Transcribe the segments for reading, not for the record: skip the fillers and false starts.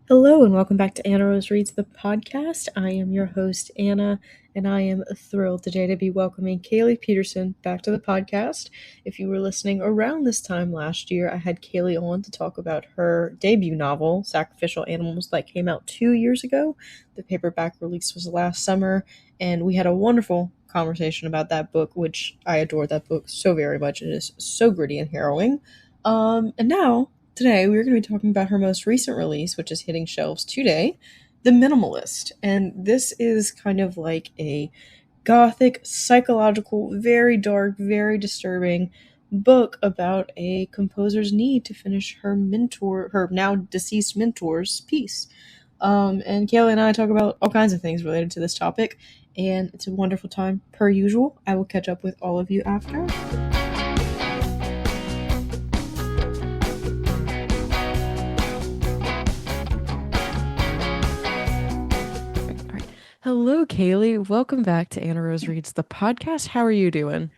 Hello and welcome back to Anna Rose Reads the podcast. I am your host, Anna, and I am thrilled today to be welcoming Kailee Pedersen back to the podcast. If you were listening around this time last year, I had Kailee on to talk about her debut novel, Sacrificial Animals, that came out 2 years ago. The paperback release was last summer, and we had a wonderful conversation about that book, which I adore that book so very much. It is so gritty and harrowing. And now today, we're going to be talking about her most recent release, which is hitting shelves today, The Minimalist. And this is kind of like a gothic, psychological, very dark, very disturbing book about a composer's need to finish her now deceased mentor's piece. And Kayla and I talk about all kinds of things related to this topic, and it's a wonderful time, per usual. I will catch up with all of you after. Hello, Kaylee. Welcome back to Anna Rose Reads the podcast. How are you doing?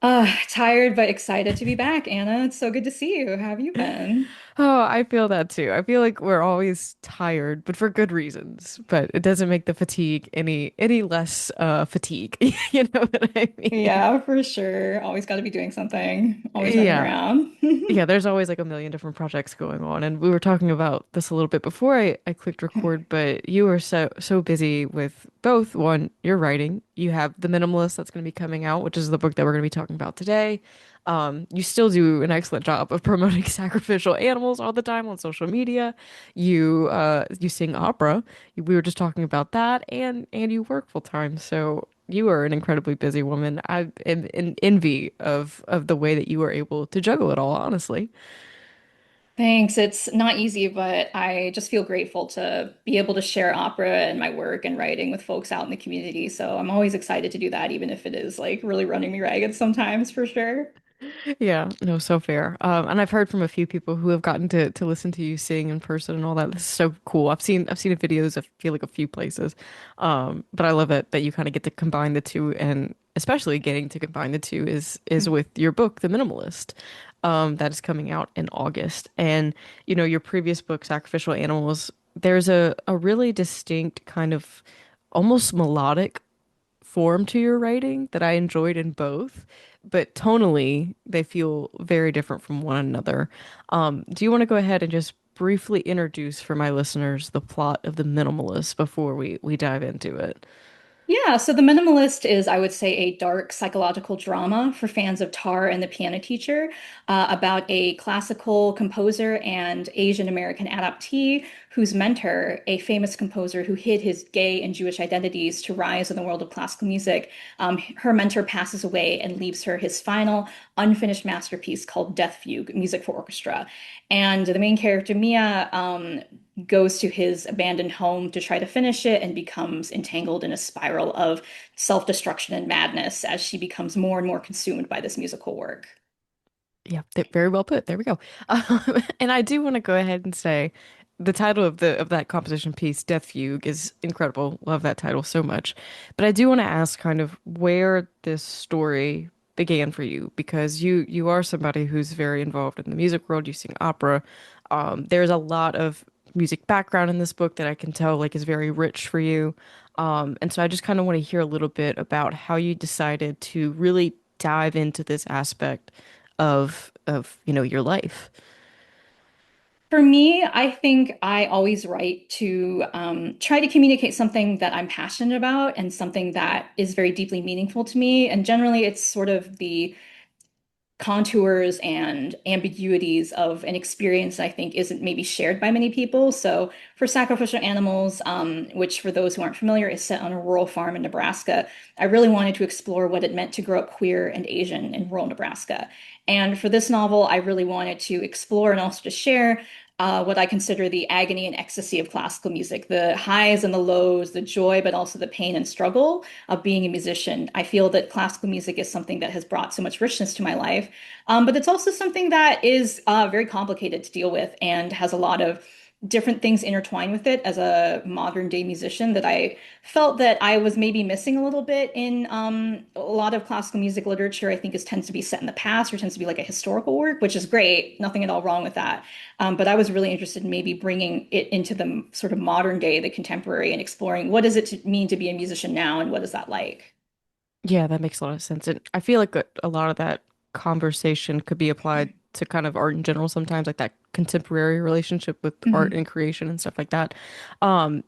Tired but excited to be back, Anna. It's so good to see you. How have you been? Oh, I feel that too. I feel like we're always tired, but for good reasons. But it doesn't make the fatigue any less fatigue. You know what I mean? Yeah, for sure. Always got to be doing something, always running Yeah. around. Yeah, there's always like a million different projects going on. And we were talking about this a little bit before I clicked record, but you are so busy with both. One, you're writing. You have The Minimalist that's going to be coming out, which is the book that we're going to be talking about today. You still do an excellent job of promoting sacrificial animals all the time on social media. You sing opera. We were just talking about that, and you work full time. So you are an incredibly busy woman. I am in envy of the way that you are able to juggle it all, honestly. Thanks. It's not easy, but I just feel grateful to be able to share opera and my work and writing with folks out in the community. So I'm always excited to do that, even if it is like really running me ragged sometimes, for sure. Yeah, no, so fair. And I've heard from a few people who have gotten to listen to you sing in person and all that. This is so cool. I've seen videos. I feel like a few places. But I love it that you kind of get to combine the two, and especially getting to combine the two is with your book, The Minimalist, that is coming out in August. And your previous book, Sacrificial Animals, there's a really distinct kind of almost melodic form to your writing that I enjoyed in both, but tonally they feel very different from one another. Do you want to go ahead and just briefly introduce for my listeners the plot of The Minimalist before we dive into it? Yeah, so The Minimalist is, I would say, a dark psychological drama for fans of Tar and the Piano Teacher, about a classical composer and Asian American adoptee whose mentor, a famous composer who hid his gay and Jewish identities to rise in the world of classical music, her mentor passes away and leaves her his final unfinished masterpiece called Death Fugue, Music for Orchestra. And the main character, Mia, goes to his abandoned home to try to finish it and becomes entangled in a spiral of self-destruction and madness as she becomes more and more consumed by this musical work. Yeah, very well put. There we go. And I do want to go ahead and say the title of that composition piece, Death Fugue, is incredible. Love that title so much. But I do want to ask kind of where this story began for you, because you are somebody who's very involved in the music world. You sing opera. There's a lot of music background in this book that I can tell like is very rich for you. And so I just kind of want to hear a little bit about how you decided to really dive into this aspect of your life. For me, I think I always write to try to communicate something that I'm passionate about and something that is very deeply meaningful to me. And generally, it's sort of the contours and ambiguities of an experience that I think isn't maybe shared by many people. So for Sacrificial Animals, which for those who aren't familiar is set on a rural farm in Nebraska, I really wanted to explore what it meant to grow up queer and Asian in rural Nebraska. And for this novel, I really wanted to explore and also to share what I consider the agony and ecstasy of classical music, the highs and the lows, the joy, but also the pain and struggle of being a musician. I feel that classical music is something that has brought so much richness to my life, but it's also something that is very complicated to deal with and has a lot of different things intertwined with it as a modern day musician that I felt that I was maybe missing a little bit in a lot of classical music literature. I think is tends to be set in the past or tends to be like a historical work, which is great, nothing at all wrong with that. But I was really interested in maybe bringing it into the sort of modern day, the contemporary, and exploring what does it to mean to be a musician now and what is that like? Yeah, that makes a lot of sense. And I feel like a lot of that conversation could be applied to kind of art in general sometimes, like that contemporary relationship with art Mhm. and creation and stuff like that. Um,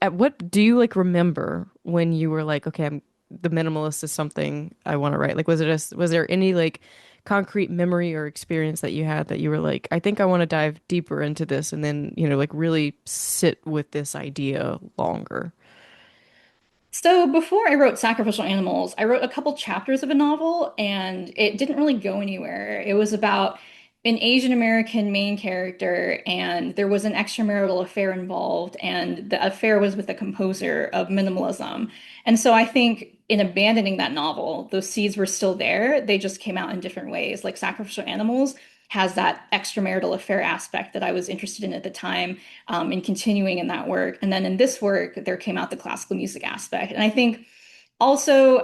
at what do you like remember when you were like, okay, the minimalist is something I want to write? Like, was there any like concrete memory or experience that you had that you were like, I think I want to dive deeper into this and then, like really sit with this idea longer? So before I wrote Sacrificial Animals, I wrote a couple chapters of a novel and it didn't really go anywhere. It was about an Asian American main character and there was an extramarital affair involved and the affair was with the composer of minimalism. And so I think in abandoning that novel, those seeds were still there. They just came out in different ways. Like Sacrificial Animals has that extramarital affair aspect that I was interested in at the time and continuing in that work. And then in this work, there came out the classical music aspect. And I think also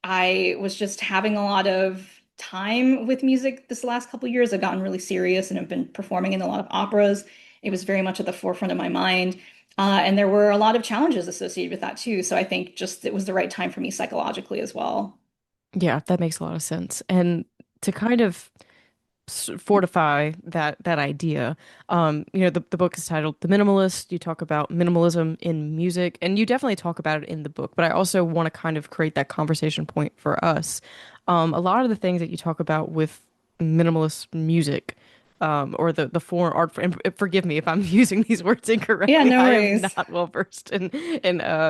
I was just having a lot of time with music this last couple of years. I've gotten really serious and have been performing in a lot of operas. It was very much at the forefront of my mind. And there were a lot of challenges associated with that too. So I think just it was the right time for me psychologically as well. Yeah, that makes a lot of sense. And to kind of fortify that idea. The book is titled The Minimalist. You talk about minimalism in music, and you definitely talk about it in the book, but I also want to kind of create that conversation point for us. A lot of the things that you talk about with minimalist music, or the foreign art, and forgive me if I'm using these words Yeah, incorrectly. no I am worries. not well versed in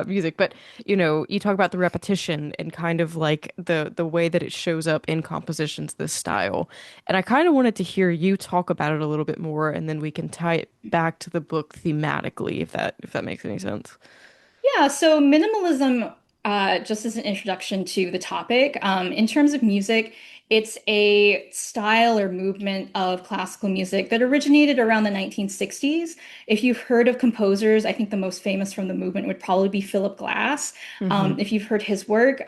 music, but you talk about the repetition and kind of like the way that it shows up in compositions, this style. And I kind of wanted to hear you talk about it a little bit more, and then we can tie it back to the book thematically, if that makes any sense. Yeah, so minimalism, just as an introduction to the topic, in terms of music, it's a style or movement of classical music that originated around the 1960s. If you've heard of composers, I think the most famous from the movement would probably be Philip Glass. Hmm. If you've heard his work,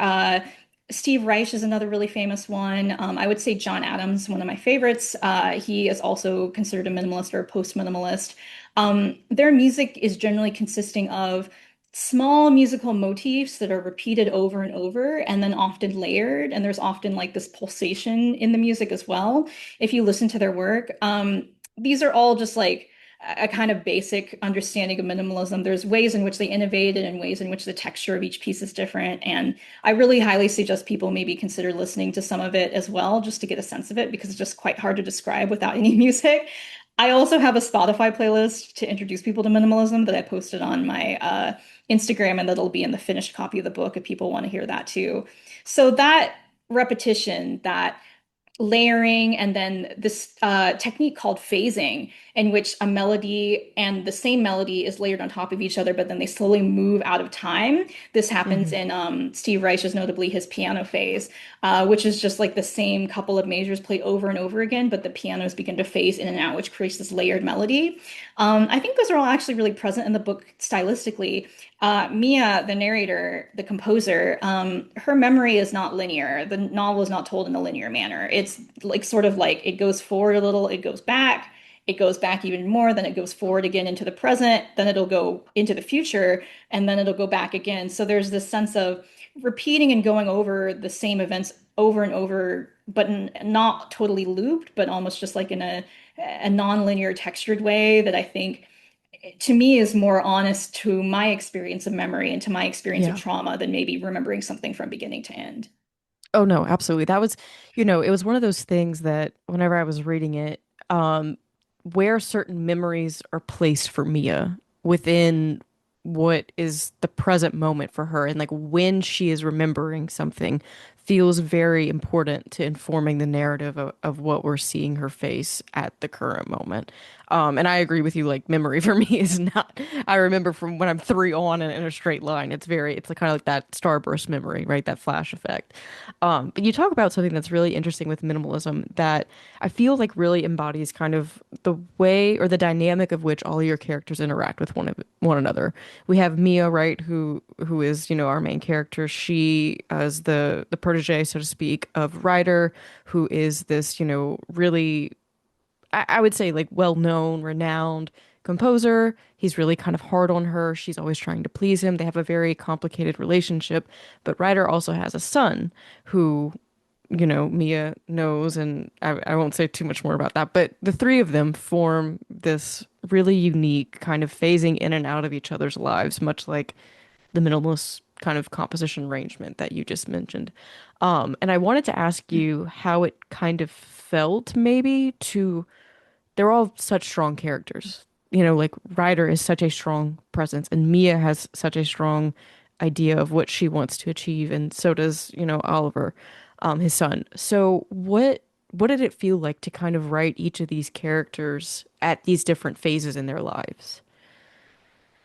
Steve Reich is another really famous one. I would say John Adams, one of my favorites. He is also considered a minimalist or a post-minimalist. Their music is generally consisting of small musical motifs that are repeated over and over and then often layered. And there's often like this pulsation in the music as well. If you listen to their work, these are all just like a kind of basic understanding of minimalism. There's ways in which they innovated and ways in which the texture of each piece is different. And I really highly suggest people maybe consider listening to some of it as well, just to get a sense of it, because it's just quite hard to describe without any music. I also have a Spotify playlist to introduce people to minimalism that I posted on my Instagram, and that'll be in the finished copy of the book if people want to hear that too. So that repetition, that layering, and then this technique called phasing, in which a melody and the same melody is layered on top of each other, but then they slowly move out of time. This happens Hmm. in Steve Reich's, notably his piano phase, which is just like the same couple of measures played over and over again, but the pianos begin to phase in and out, which creates this layered melody. I think those are all actually really present in the book stylistically. Mia, the narrator, the composer, her memory is not linear. The novel is not told in a linear manner. It's like sort of like it goes forward a little, it goes back even more, then it goes forward again into the present, then it'll go into the future, and then it'll go back again. So there's this sense of repeating and going over the same events over and over, but not totally looped, but almost just like in a non-linear textured way that I think to me is more honest to my experience of memory and to my experience of Yeah. trauma than maybe remembering something from beginning to end. Oh no, absolutely. That was, it was one of those things that whenever I was reading it, um, where certain memories are placed for Mia within what is the present moment for her, and like when she is remembering something feels very important to informing the narrative of what we're seeing her face at the current moment. And I agree with you, like memory for me is not, I remember from when I'm three on in a straight line. It's kind of like that starburst memory, right? That flash effect. But you talk about something that's really interesting with minimalism that I feel like really embodies kind of the way or the dynamic of which all of your characters interact with one another. We have Mia, right, who is, our main character. She is the protege, so to speak, of Ryder, who is this, really I would say like well-known, renowned composer. He's really kind of hard on her. She's always trying to please him. They have a very complicated relationship. But Ryder also has a son who, Mia knows, and I won't say too much more about that. But the three of them form this really unique kind of phasing in and out of each other's lives, much like the minimalist kind of composition arrangement that you just mentioned. And I wanted to ask you how it kind of felt maybe to they're all such strong characters. Like Ryder is such a strong presence, and Mia has such a strong idea of what she wants to achieve, and so does, Oliver, his son. So what did it feel like to kind of write each of these characters at these different phases in their lives?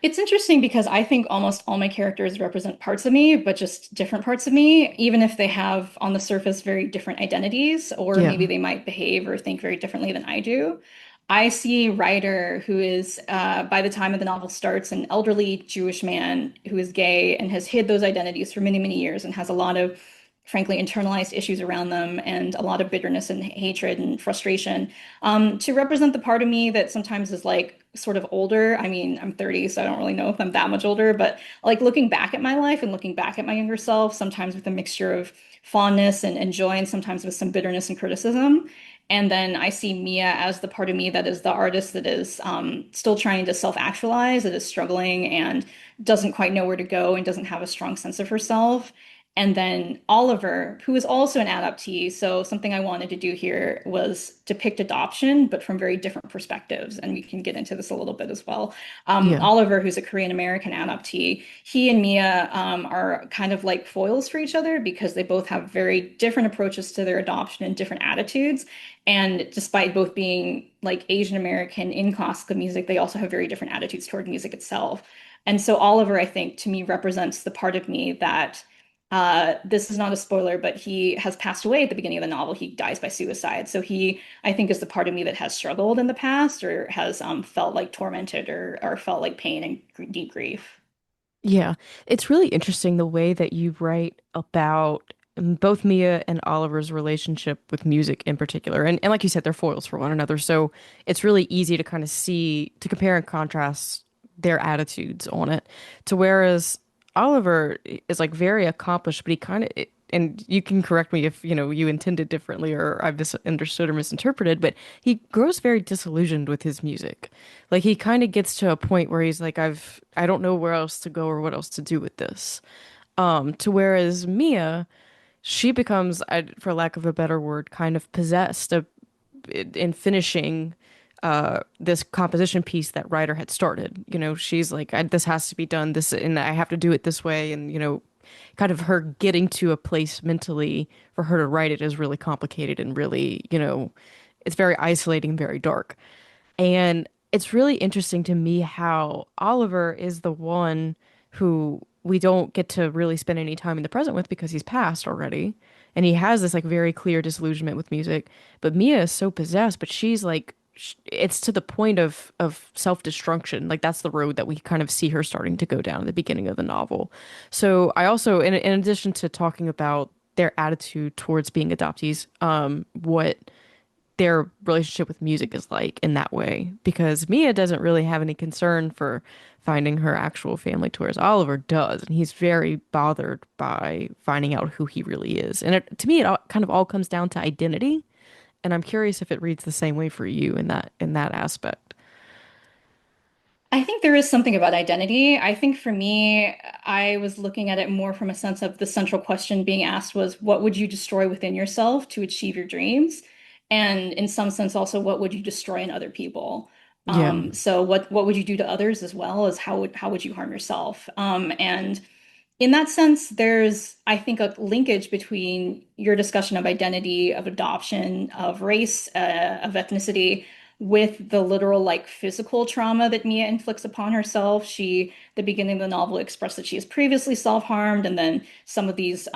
It's interesting because I think almost all my characters represent parts of me, but just different parts of me, even if they have on the surface very different identities, or maybe Yeah. they might behave or think very differently than I do. I see Ryder, who is, by the time of the novel starts, an elderly Jewish man who is gay and has hid those identities for many, many years and has a lot of, frankly, internalized issues around them and a lot of bitterness and hatred and frustration. To represent the part of me that sometimes is like sort of older. I mean, I'm 30, so I don't really know if I'm that much older, but like looking back at my life and looking back at my younger self, sometimes with a mixture of fondness and joy, and sometimes with some bitterness and criticism. And then I see Mia as the part of me that is the artist that is still trying to self-actualize, that is struggling and doesn't quite know where to go and doesn't have a strong sense of herself. And then Oliver, who is also an adoptee. So something I wanted to do here was depict adoption, but from very different perspectives. And we can get into this a little bit as well. Yeah. Oliver, who's a Korean American adoptee, he and Mia are kind of like foils for each other because they both have very different approaches to their adoption and different attitudes. And despite both being like Asian American in classical music, they also have very different attitudes toward music itself. And so Oliver, I think, to me, represents the part of me that this is not a spoiler, but he has passed away at the beginning of the novel. He dies by suicide. So he, I think, is the part of me that has struggled in the past or has felt like tormented or felt like pain and deep grief. Yeah, it's really interesting the way that you write about both Mia and Oliver's relationship with music in particular. And like you said, they're foils for one another. So it's really easy to kind of see, to compare and contrast their attitudes on it. To whereas Oliver is like very accomplished, but he kind of, and you can correct me if, you intended differently or I've misunderstood or misinterpreted, but he grows very disillusioned with his music. Like he kind of gets to a point where he's like, I don't know where else to go or what else to do with this. To whereas Mia, she becomes, for lack of a better word, kind of possessed in finishing this composition piece that Ryder had started. She's like, this has to be done this, and I have to do it this way. And, kind of her getting to a place mentally for her to write it is really complicated and really, it's very isolating, very dark. And it's really interesting to me how Oliver is the one who we don't get to really spend any time in the present with because he's passed already. And he has this like very clear disillusionment with music. But Mia is so possessed, but she's like, it's to the point of self-destruction. Like that's the road that we kind of see her starting to go down at the beginning of the novel. So I also, in addition to talking about their attitude towards being adoptees, what their relationship with music is like in that way because Mia doesn't really have any concern for finding her actual family, whereas Oliver does, and he's very bothered by finding out who he really is. And to me, it kind of all comes down to identity, and I'm curious if it reads the same way for you in that aspect. I think there is something about identity. I think for me, I was looking at it more from a sense of the central question being asked was, what would you destroy within yourself to achieve your dreams? And in some sense, also, what would you destroy in other people? Yeah, So what would you do to others as well as how would you harm yourself? And in that sense, there's, I think, a linkage between your discussion of identity, of adoption, of race, of ethnicity. with the literal like physical trauma that Mia inflicts upon herself. The beginning of the novel expressed that she has previously self-harmed, and then some of these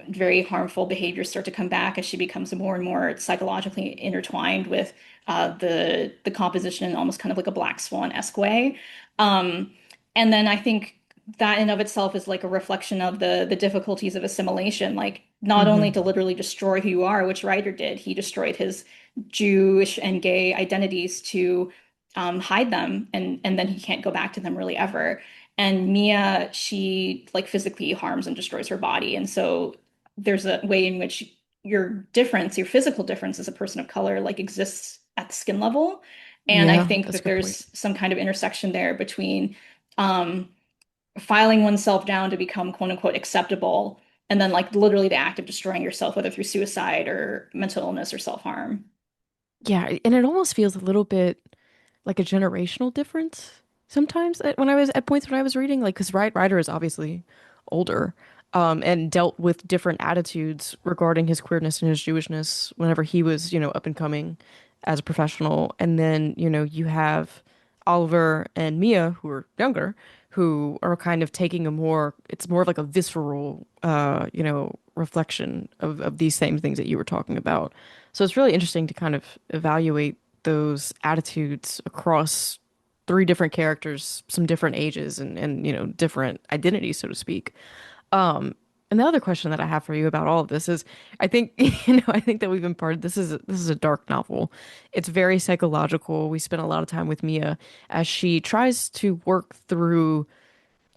very harmful behaviors start to come back as she becomes more and more psychologically intertwined with the composition in almost kind of like a Black Swan-esque way. Um, and then I think that in of itself is like a reflection of the difficulties of assimilation, like not only to Hmm. literally destroy who you are, which Ryder did, he destroyed his Jewish and gay identities to hide them, and then he can't go back to them really ever. And Mia, she like physically harms and destroys her body, and so there's a way in which your difference, your physical difference as a person of color, like exists at the skin level. And I Yeah, think that's a that good point. there's some kind of intersection there between um, filing oneself down to become quote unquote acceptable, and then like literally the act of destroying yourself, whether through suicide or mental illness or self-harm. Yeah, and it almost feels a little bit like a generational difference sometimes when I was at points when I was reading, like because Ryder is obviously older, and dealt with different attitudes regarding his queerness and his Jewishness whenever he was, up and coming as a professional. And then, you have Oliver and Mia who are younger, who are kind of taking it's more of like a visceral, reflection of these same things that you were talking about. So it's really interesting to kind of evaluate those attitudes across three different characters, some different ages and different identities, so to speak. And the other question that I have for you about all of this is, I think, I think that we've imparted this is a dark novel. It's very psychological. We spend a lot of time with Mia as she tries to work through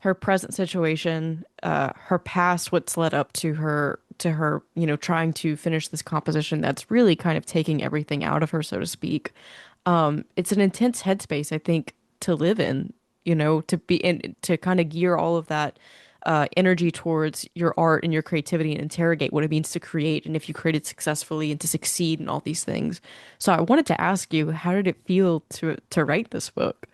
her present situation, her past, what's led up to her, trying to finish this composition that's really kind of taking everything out of her, so to speak. It's an intense headspace, I think, to live in, to be in, to kind of gear all of that energy towards your art and your creativity and interrogate what it means to create and if you created successfully and to succeed in all these things. So I wanted to ask you, how did it feel to write this book?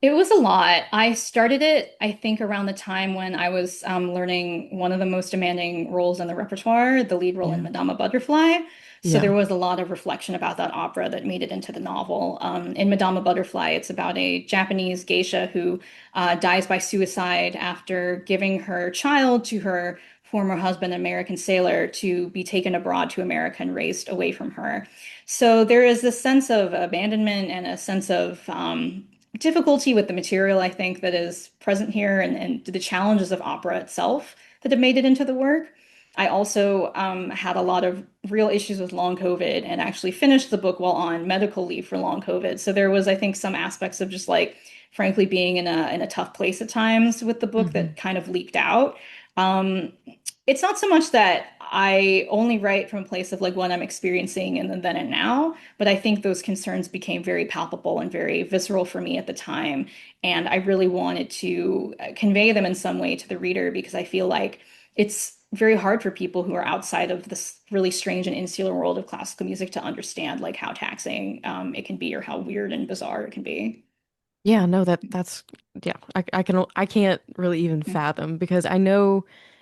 It was a lot. I started it, I think, around the time when I was learning one of the most demanding roles in the repertoire, the lead role in Yeah. Madama Butterfly. So there Yeah. was a lot of reflection about that opera that made it into the novel. In Madama Butterfly, it's about a Japanese geisha who dies by suicide after giving her child to her former husband, an American sailor, to be taken abroad to America and raised away from her. So there is this sense of abandonment and a sense of difficulty with the material, I think, that is present here, and the challenges of opera itself that have made it into the work. I also had a lot of real issues with long COVID and actually finished the book while on medical leave for long COVID. So there was, I think, some aspects of just like, frankly, being in a tough place at times with the book Hmm. that kind of leaked out. Um, it's not so much that I only write from a place of like what I'm experiencing in the then and now, but I think those concerns became very palpable and very visceral for me at the time. And I really wanted to convey them in some way to the reader because I feel like it's very hard for people who are outside of this really strange and insular world of classical music to understand like how taxing it can be or how weird and bizarre it can be. Yeah, no, that's yeah, I can't really even fathom because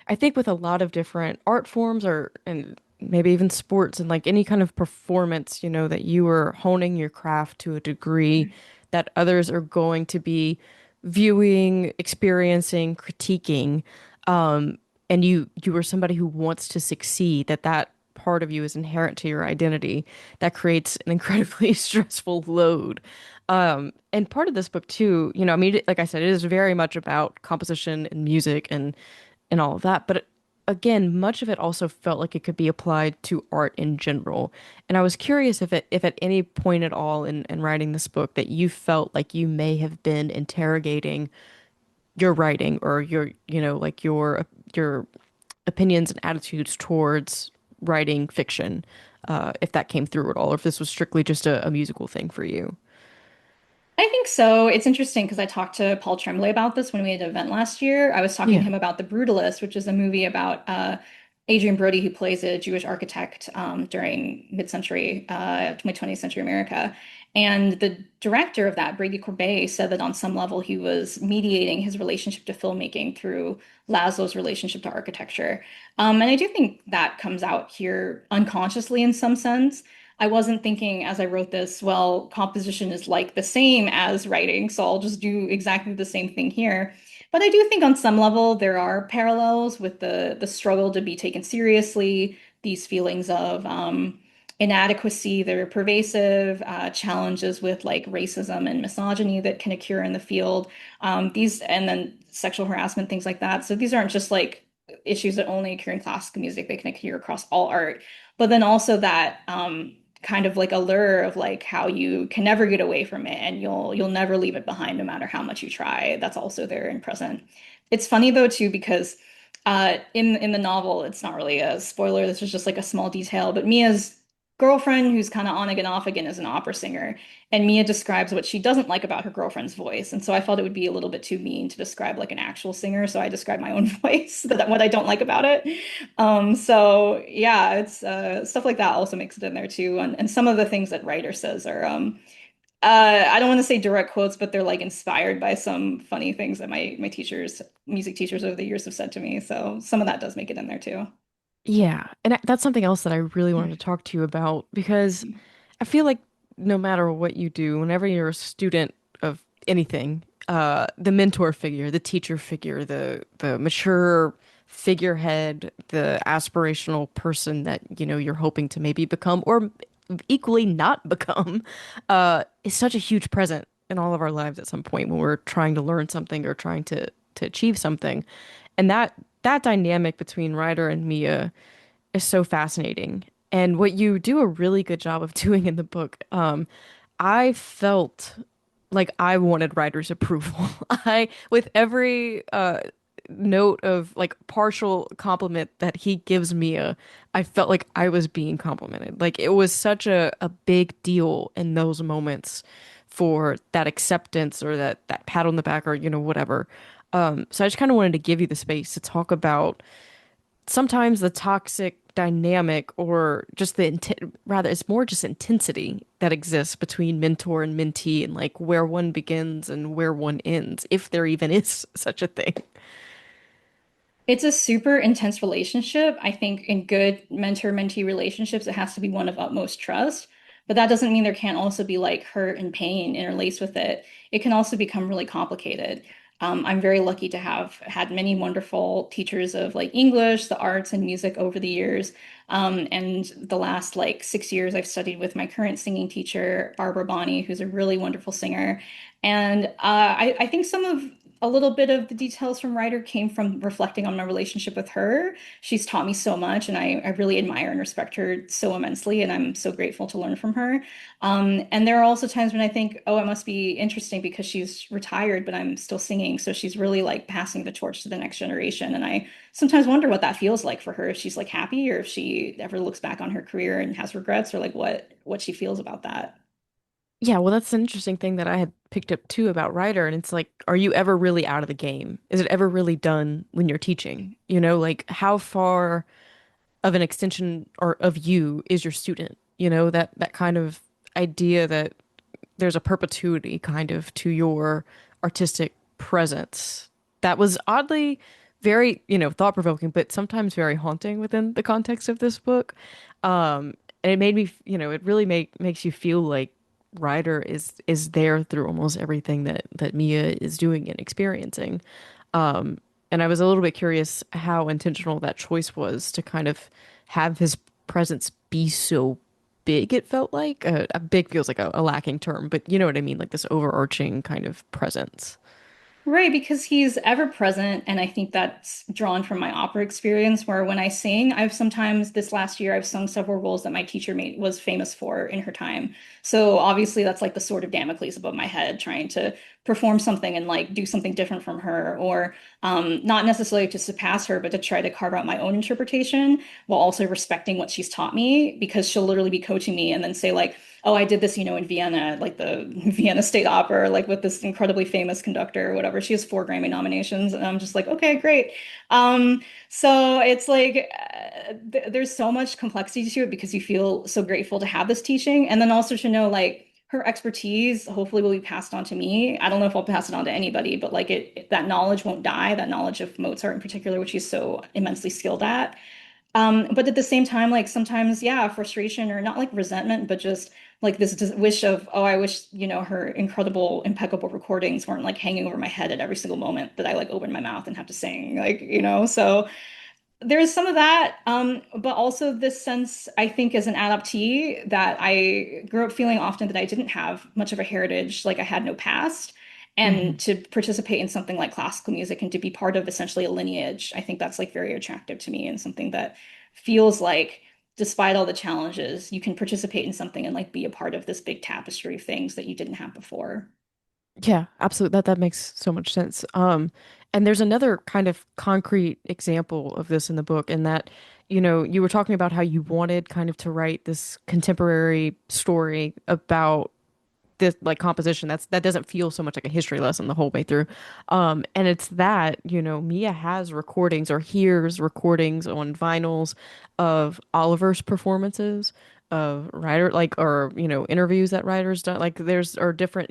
I think with a lot of different art forms or and maybe even sports and like any kind of performance, that you are honing your craft to a degree that others are going to be viewing, experiencing, critiquing, and you are somebody who wants to succeed, that part of you is inherent to your identity, that creates an incredibly stressful load. And part of this book too, I mean, like I said, it is very much about composition and music and all of that. But again, much of it also felt like it could be applied to art in general. And I was curious if at any point at all in writing this book that you felt like you may have been interrogating your writing or like your opinions and attitudes towards writing fiction, if that came through at all, or if this was strictly just a musical thing for you. I think so. It's interesting because I talked to Paul Tremblay about this when we had an event last year. I was talking to Yeah. him about The Brutalist, which is a movie about Adrian Brody, who plays a Jewish architect during mid-century, mid-20th century America. And the director of that, Brady Corbet, said that on some level he was mediating his relationship to filmmaking through Laszlo's relationship to architecture. And I do think that comes out here unconsciously in some sense. I wasn't thinking as I wrote this, well, composition is like the same as writing, so I'll just do exactly the same thing here. But I do think on some level there are parallels with the struggle to be taken seriously, these feelings of inadequacy that are pervasive, challenges with like racism and misogyny that can occur in the field, these and then sexual harassment, things like that. So these aren't just like issues that only occur in classical music, they can occur across all art. But then also that kind of like allure of like how you can never get away from it and you'll never leave it behind no matter how much you try. That's also there and present. It's funny though too because in the novel, it's not really a spoiler. This is just like a small detail, but Mia's girlfriend, who's kind of on again, off again, is an opera singer, and Mia describes what she doesn't like about her girlfriend's voice. And so I felt it would be a little bit too mean to describe like an actual singer, so I described my own voice, that what I don't like about it. So yeah, it's stuff like that also makes it in there too, and some of the things that writer says are I don't want to say direct quotes, but they're like inspired by some funny things that my teachers, music teachers over the years have said to me. So some of that does make it in there too. Yeah, and that's something else that I really wanted to talk to you about because I feel like no matter what you do, whenever you're a student of anything, the mentor figure, the teacher figure, the mature figurehead, the aspirational person that, you're hoping to maybe become or equally not become, is such a huge present in all of our lives at some point when we're trying to learn something or trying to achieve something. And that dynamic between Ryder and Mia is so fascinating. And what you do a really good job of doing in the book, I felt like I wanted Ryder's approval. With every note of like partial compliment that he gives Mia, I felt like I was being complimented. Like it was such a big deal in those moments for that acceptance or that pat on the back or, whatever. So I just kind of wanted to give you the space to talk about sometimes the toxic dynamic or just rather it's more just intensity that exists between mentor and mentee and like where one begins and where one ends, if there even is such a thing. It's a super intense relationship. I think in good mentor-mentee relationships, it has to be one of utmost trust. But that doesn't mean there can't also be like hurt and pain interlaced with it. It can also become really complicated. I'm very lucky to have had many wonderful teachers of like English, the arts, and music over the years. And the last like 6 years, I've studied with my current singing teacher, Barbara Bonney, who's a really wonderful singer. And I think some of a little bit of the details from Ryder came from reflecting on my relationship with her. She's taught me so much, and I really admire and respect her so immensely, and I'm so grateful to learn from her. And there are also times when I think, oh, it must be interesting because she's retired, but I'm still singing. So she's really like passing the torch to the next generation. And I sometimes wonder what that feels like for her, if she's like happy or if she ever looks back on her career and has regrets or like what she feels about that. Yeah, well, that's an interesting thing that I had picked up too about Ryder, and it's like, are you ever really out of the game? Is it ever really done when you're teaching? Like how far of an extension or of you is your student? That kind of idea that there's a perpetuity kind of to your artistic presence that was oddly very, thought-provoking, but sometimes very haunting within the context of this book. And it made me, it really makes you feel like Ryder is there through almost everything that Mia is doing and experiencing. And I was a little bit curious how intentional that choice was to kind of have his presence be so big, it felt like. A big feels like a lacking term, but you know what I mean, like this overarching kind of presence. Right, because he's ever present, and I think that's drawn from my opera experience, where when I sing, I've sometimes this last year I've sung several roles that my teacher made was famous for in her time. So obviously that's like the sword of Damocles above my head, trying to perform something and like do something different from her, or not necessarily to surpass her, but to try to carve out my own interpretation while also respecting what she's taught me, because she'll literally be coaching me and then say like, oh, I did this, in Vienna, like the Vienna State Opera, like with this incredibly famous conductor or whatever. She has 4 Grammy nominations, and I'm just like, okay, great. So it's like there's so much complexity to it because you feel so grateful to have this teaching, and then also to know like her expertise hopefully will be passed on to me. I don't know if I'll pass it on to anybody, but like that knowledge won't die, that knowledge of Mozart in particular, which he's so immensely skilled at. But at the same time, like sometimes, yeah, frustration or not like resentment, but just like this wish of, oh, I wish, her incredible, impeccable recordings weren't like hanging over my head at every single moment that I like open my mouth and have to sing, so there's some of that, but also this sense, I think, as an adoptee, that I grew up feeling often that I didn't have much of a heritage, like I had no past. Hmm. And to participate in something like classical music and to be part of essentially a lineage, I think that's like very attractive to me and something that feels like, despite all the challenges, you can participate in something and like be a part of this big tapestry of things that you didn't have before. Yeah, absolutely. That makes so much sense. And there's another kind of concrete example of this in the book, in that, you were talking about how you wanted kind of to write this contemporary story about this like composition that doesn't feel so much like a history lesson the whole way through. And it's that, Mia has recordings or hears recordings on vinyls of Oliver's performances, of writer like, or interviews that writers done, like there's or different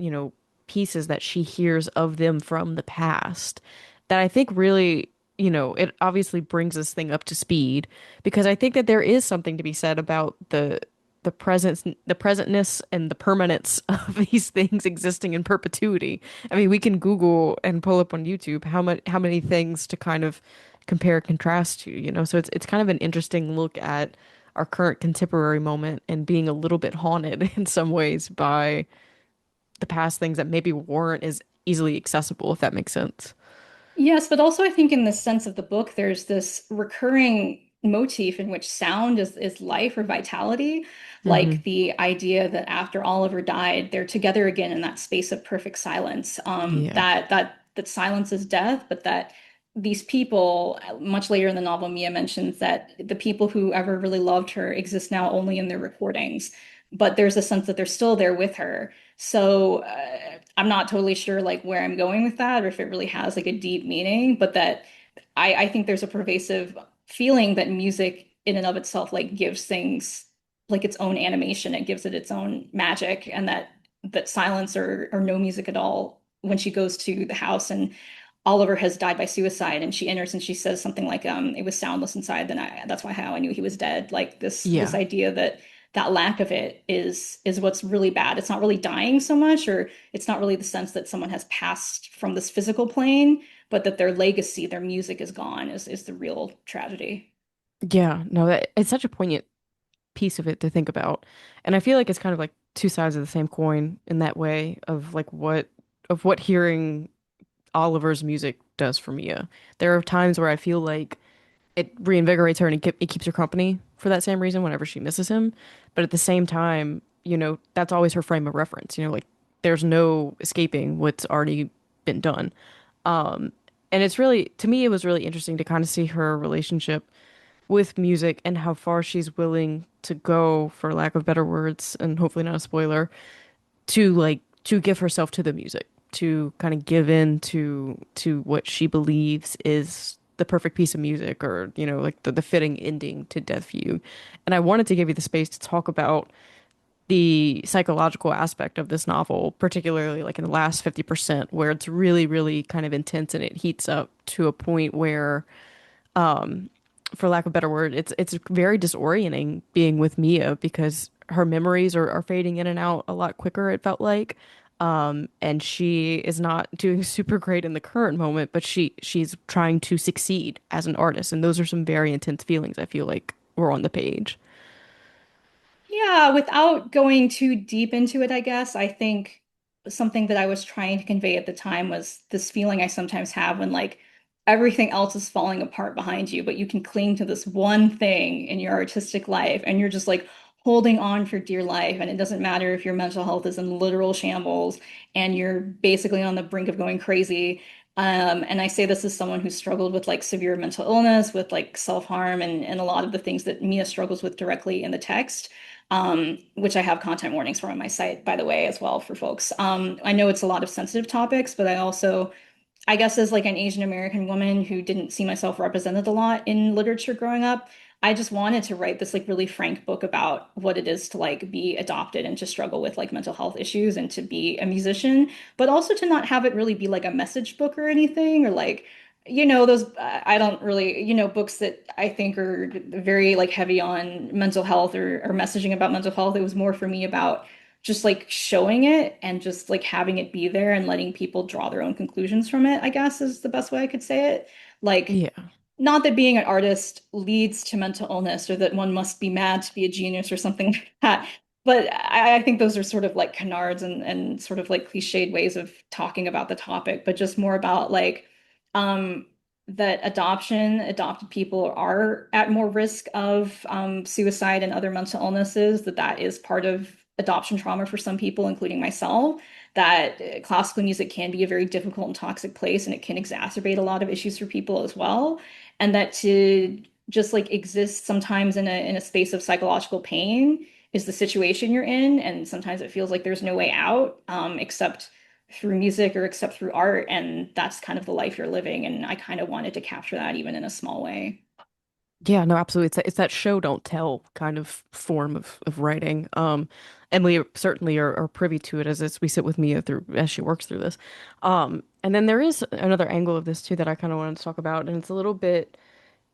pieces that she hears of them from the past, that I think really, it obviously brings this thing up to speed, because I think that there is something to be said about the presentness and the permanence of these things existing in perpetuity. I mean, we can Google and pull up on YouTube how many things to kind of compare and contrast to, So it's kind of an interesting look at our current contemporary moment and being a little bit haunted in some ways by the past things that maybe weren't as easily accessible, if that makes sense. Yes, but also I think in the sense of the book, there's this recurring motif in which sound is life or vitality, Hmm. like the idea that after Oliver died, they're together again in that space of perfect silence. Yeah. That silence is death, but that these people, much later in the novel, Mia mentions that the people who ever really loved her exist now only in their recordings, but there's a sense that they're still there with her. So I'm not totally sure like where I'm going with that or if it really has like a deep meaning, but that I think there's a pervasive feeling that music in and of itself like gives things like its own animation, it gives it its own magic, and that silence or no music at all when she goes to the house and Oliver has died by suicide and she enters and she says something like it was soundless inside, then that's why how I knew he was dead, like this Yeah. idea that that lack of it is what's really bad. It's not really dying so much, or it's not really the sense that someone has passed from this physical plane, but that their legacy, their music is gone is the real tragedy. Yeah. No, it's such a poignant piece of it to think about. And I feel like it's kind of like two sides of the same coin in that way, of like what hearing Oliver's music does for Mia. There are times where I feel like it reinvigorates her and it keeps her company for that same reason whenever she misses him. But at the same time, that's always her frame of reference. Like there's no escaping what's already been done. Um, and it's really, to me, it was really interesting to kind of see her relationship with music and how far she's willing to go, for lack of better words, and hopefully not a spoiler, to give herself to the music, to kind of give in to what she believes is the perfect piece of music, or like the fitting ending to Death Fugue. And I wanted to give you the space to talk about the psychological aspect of this novel, particularly like in the last 50%, where it's really, really kind of intense and it heats up to a point where, for lack of a better word, it's very disorienting being with Mia, because her memories are fading in and out a lot quicker, it felt like. And she is not doing super great in the current moment, but she's trying to succeed as an artist. And those are some very intense feelings I feel like were on the page. Yeah, without going too deep into it, I guess, I think something that I was trying to convey at the time was this feeling I sometimes have when like everything else is falling apart behind you, but you can cling to this one thing in your artistic life and you're just like holding on for dear life. And it doesn't matter if your mental health is in literal shambles and you're basically on the brink of going crazy. And I say this as someone who struggled with like severe mental illness, with like self-harm and a lot of the things that Mia struggles with directly in the text, which I have content warnings for on my site, by the way, as well for folks. I know it's a lot of sensitive topics, but I also, I guess, as like an Asian American woman who didn't see myself represented a lot in literature growing up, I just wanted to write this like really frank book about what it is to like be adopted and to struggle with like mental health issues and to be a musician, but also to not have it really be like a message book or anything, or like those I don't really, books that I think are very like heavy on mental health or messaging about mental health. It was more for me about just like showing it and just like having it be there and letting people draw their own conclusions from it, I guess is the best way I could say it. Like, Yeah. not that being an artist leads to mental illness or that one must be mad to be a genius or something like that. But I think those are sort of like canards and sort of like cliched ways of talking about the topic, but just more about like um, that adopted people are at more risk of suicide and other mental illnesses, that is part of adoption trauma for some people, including myself, that classical music can be a very difficult and toxic place and it can exacerbate a lot of issues for people as well. And that to just like exist sometimes in a space of psychological pain is the situation you're in. And sometimes it feels like there's no way out, except through music or except through art. And that's kind of the life you're living. And I kind of wanted to capture that even in a small way. Yeah, no, absolutely. It's that show don't tell kind of form of writing. And we certainly are privy to it as we sit with Mia through as she works through this. And then there is another angle of this too that I kind of wanted to talk about, and it's a little bit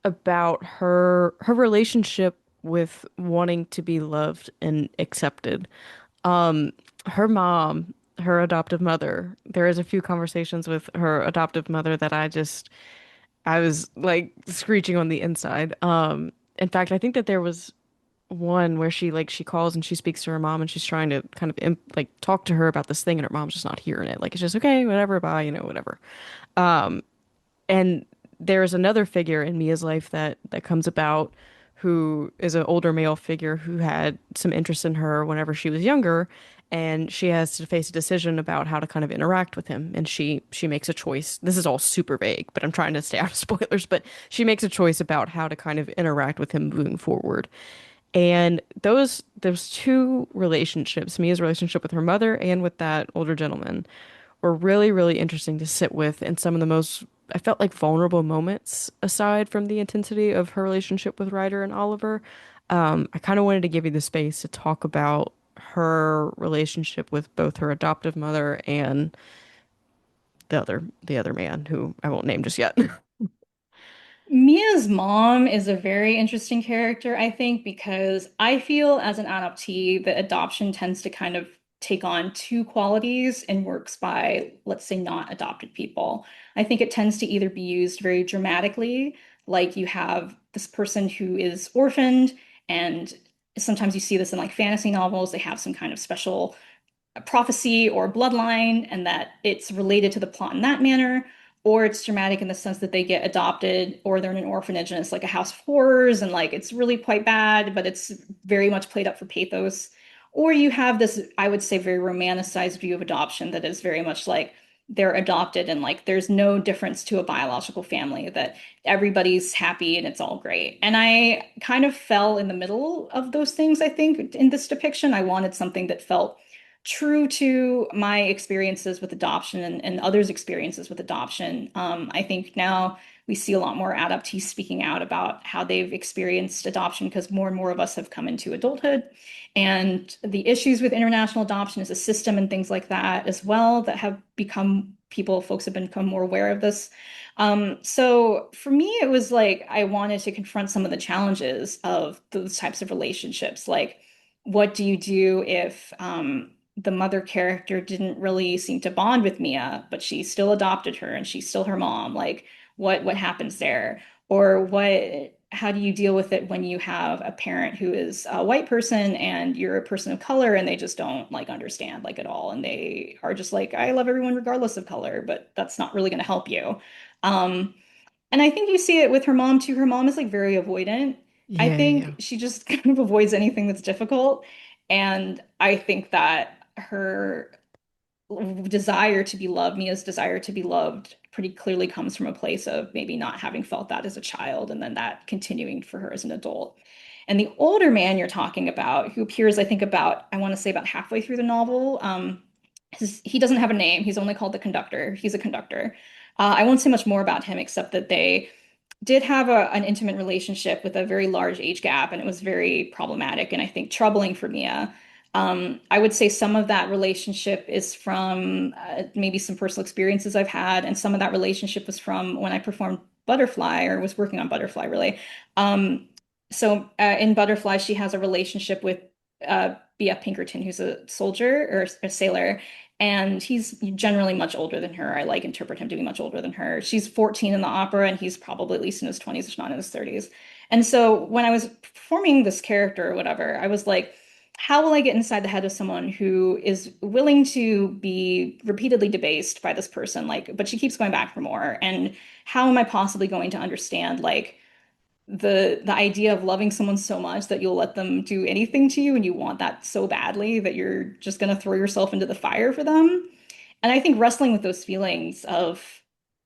about her relationship with wanting to be loved and accepted. Um, Her mom, her adoptive mother, there is a few conversations with her adoptive mother that I was like screeching on the inside. In fact, I think that there was one where she calls and she speaks to her mom and she's trying to kind of like talk to her about this thing and her mom's just not hearing it. Like it's just okay, whatever, bye, whatever. And there's another figure in Mia's life that comes about who is an older male figure who had some interest in her whenever she was younger, and she has to face a decision about how to kind of interact with him. And she makes a choice. This is all super vague, but I'm trying to stay out of spoilers, but she makes a choice about how to kind of interact with him moving forward. And those two relationships, Mia's relationship with her mother and with that older gentleman, were really, really interesting to sit with in some of the most, I felt like vulnerable moments aside from the intensity of her relationship with Ryder and Oliver. I kind of wanted to give you the space to talk about her relationship with both her adoptive mother and the other man who I won't name just yet. Mia's mom is a very interesting character, I think, because I feel as an adoptee that adoption tends to kind of take on two qualities in works by, let's say, not adopted people. I think it tends to either be used very dramatically, like you have this person who is orphaned, and sometimes you see this in like fantasy novels, they have some kind of special a prophecy or bloodline and that it's related to the plot in that manner, or it's dramatic in the sense that they get adopted or they're in an orphanage and it's like a house of horrors and like it's really quite bad, but it's very much played up for pathos. Or you have this, I would say, very romanticized view of adoption that is very much like they're adopted and like there's no difference to a biological family, that everybody's happy and it's all great. And I kind of fell in the middle of those things, I think, in this depiction. I wanted something that felt true to my experiences with adoption and others' experiences with adoption. I think now we see a lot more adoptees speaking out about how they've experienced adoption because more and more of us have come into adulthood. And the issues with international adoption as a system and things like that as well that have become folks have become more aware of this. So for me, it was like I wanted to confront some of the challenges of those types of relationships. Like, what do you do if the mother character didn't really seem to bond with Mia, but she still adopted her and she's still her mom? Like, what happens there? Or how do you deal with it when you have a parent who is a white person and you're a person of color and they just don't like understand like at all and they are just like, I love everyone regardless of color, but that's not really going to help you. Um, and I think you see it with her mom too. Her mom is like very avoidant. I Yeah, yeah, think she just kind of avoids anything that's difficult. And I think that her desire to be loved, Mia's desire to be loved, pretty clearly comes from a place of maybe not having felt that as a child and then that continuing for her as an adult. And the older man you're talking about, who appears, I think, about, I want to say about halfway through the novel, he doesn't have a name. He's only called the conductor. He's a conductor. I won't say much more about him except that they did have an intimate relationship with a very large age gap, and it was very problematic and I think troubling for Mia. I would say some of that relationship is from maybe some personal experiences I've had, and some of that relationship was from when I performed Butterfly or was working on Butterfly, really. Um, in Butterfly, she has a relationship with B.F. Pinkerton, who's a soldier or a sailor, and he's generally much older than her. I like interpret him to be much older than her. She's 14 in the opera, and he's probably at least in his 20s, if not in his 30s. And so when I was performing this character or whatever, I was like, how will I get inside the head of someone who is willing to be repeatedly debased by this person? Like, but she keeps going back for more. And how am I possibly going to understand like the idea of loving someone so much that you'll let them do anything to you and you want that so badly that you're just going to throw yourself into the fire for them? And I think wrestling with those feelings of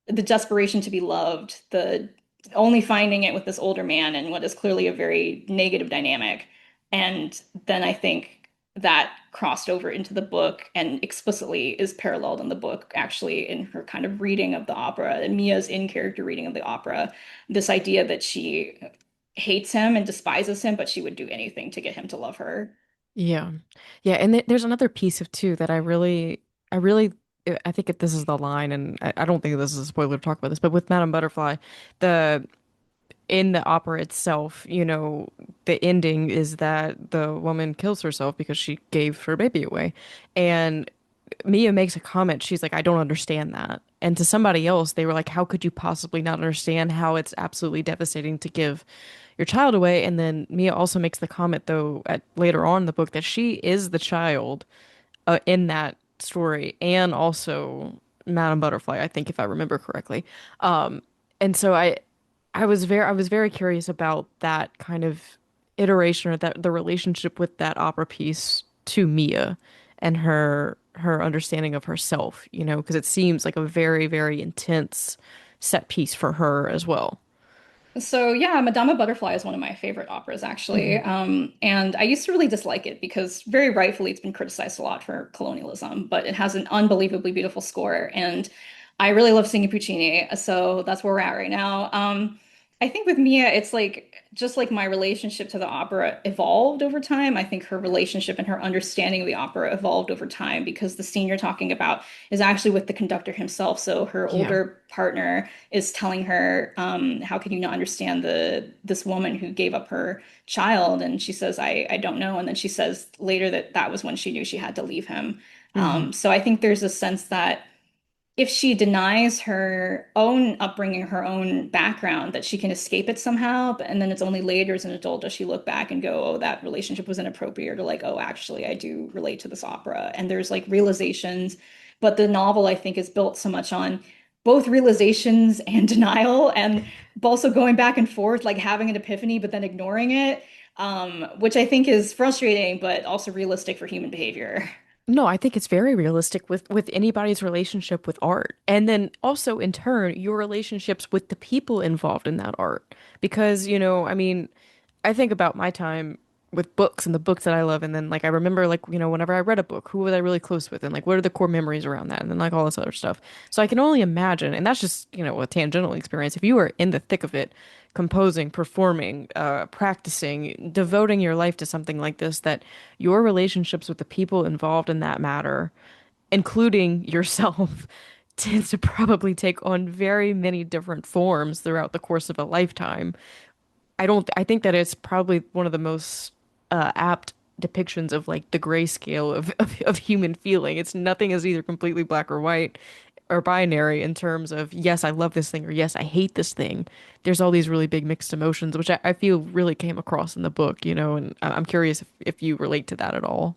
the desperation to be loved, the only finding it with this older man and what is clearly a very negative dynamic. And then I think that crossed over into the book and explicitly is paralleled in the book, actually, in her kind of reading of the opera and Mia's in character reading of the opera. This idea that she hates him and despises him, but she would do anything to get him to love her. Yeah. Yeah, and there's another piece of too that I really I think if this is the line, and I don't think this is a spoiler to talk about this, but with Madame Butterfly, the in the opera itself, the ending is that the woman kills herself because she gave her baby away. And Mia makes a comment. She's like, I don't understand that. And to somebody else, they were like, how could you possibly not understand how it's absolutely devastating to give your child away? And then Mia also makes the comment, though, later on in the book, that she is the child in that story, and also Madame Butterfly, I think, if I remember correctly. And so I was very curious about that kind of iteration, or that the relationship with that opera piece to Mia and her understanding of herself, because it seems like a very, very intense set piece for her as well. So yeah, Madama Butterfly is one of my favorite operas, actually. Hmm. And I used to really dislike it because very rightfully it's been criticized a lot for colonialism, but it has an unbelievably beautiful score. And I really love singing Puccini, so that's where we're at right now. I think with Mia, it's like just like my relationship to the opera evolved over time. I think her relationship and her understanding of the opera evolved over time because the scene you're talking about is actually with the conductor himself. So her Yeah. older partner is telling her, how can you not understand this woman who gave up her child? And she says, I don't know. And then she says later that that was when she knew she had to leave him. Hmm. So I think there's a sense that if she denies her own upbringing, her own background, that she can escape it somehow. And then it's only later as an adult does she look back and go, oh, that relationship was inappropriate, or like, oh, actually, I do relate to this opera. And there's like realizations. But the novel, I think, is built so much on both realizations and denial, and also going back and forth, like having an epiphany, but then ignoring it, which I think is frustrating, but also realistic for human behavior. No, I think it's very realistic with anybody's relationship with art. And then also in turn, your relationships with the people involved in that art. Because, I mean, I think about my time with books and the books that I love, and then like I remember, like, whenever I read a book, who was I really close with, and like what are the core memories around that, and then like all this other stuff. So I can only imagine, and that's just, a tangential experience. If you were in the thick of it, composing, performing, practicing, devoting your life to something like this, that your relationships with the people involved in that matter, including yourself, tends to probably take on very many different forms throughout the course of a lifetime. I think that it's probably one of the most apt depictions of like the grayscale of human feeling. It's nothing is either completely black or white or binary in terms of, yes, I love this thing, or yes, I hate this thing. There's all these really big mixed emotions, which I feel really came across in the book, and I'm curious if you relate to that at all.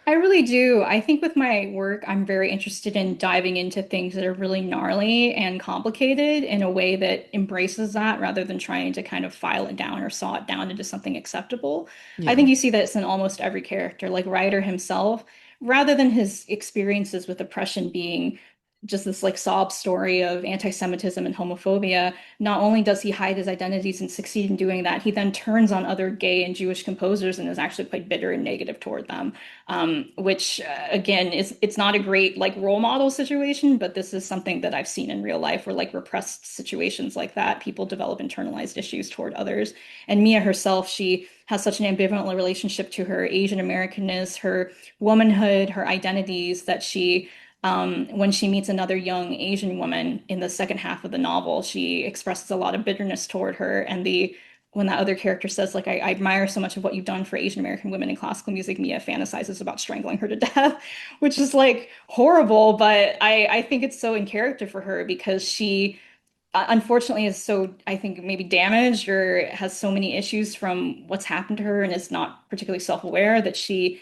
I really do. I think with my work, I'm very interested in diving into things that are really gnarly and complicated in a way that embraces that rather than trying to kind of file it down or saw it down into something acceptable. I Yeah. think you see this in almost every character, like Ryder himself, rather than his experiences with oppression being just this like sob story of anti-Semitism and homophobia. Not only does he hide his identities and succeed in doing that, he then turns on other gay and Jewish composers and is actually quite bitter and negative toward them. Which again is it's not a great like role model situation, but this is something that I've seen in real life where like repressed situations like that, people develop internalized issues toward others. And Mia herself, she has such an ambivalent relationship to her Asian Americanness, her womanhood, her identities that when she meets another young Asian woman in the second half of the novel, she expresses a lot of bitterness toward her. And when that other character says, like, I admire so much of what you've done for Asian American women in classical music, Mia fantasizes about strangling her to death, which is like horrible, but I think it's so in character for her because she unfortunately is so, I think, maybe damaged or has so many issues from what's happened to her and is not particularly self-aware that she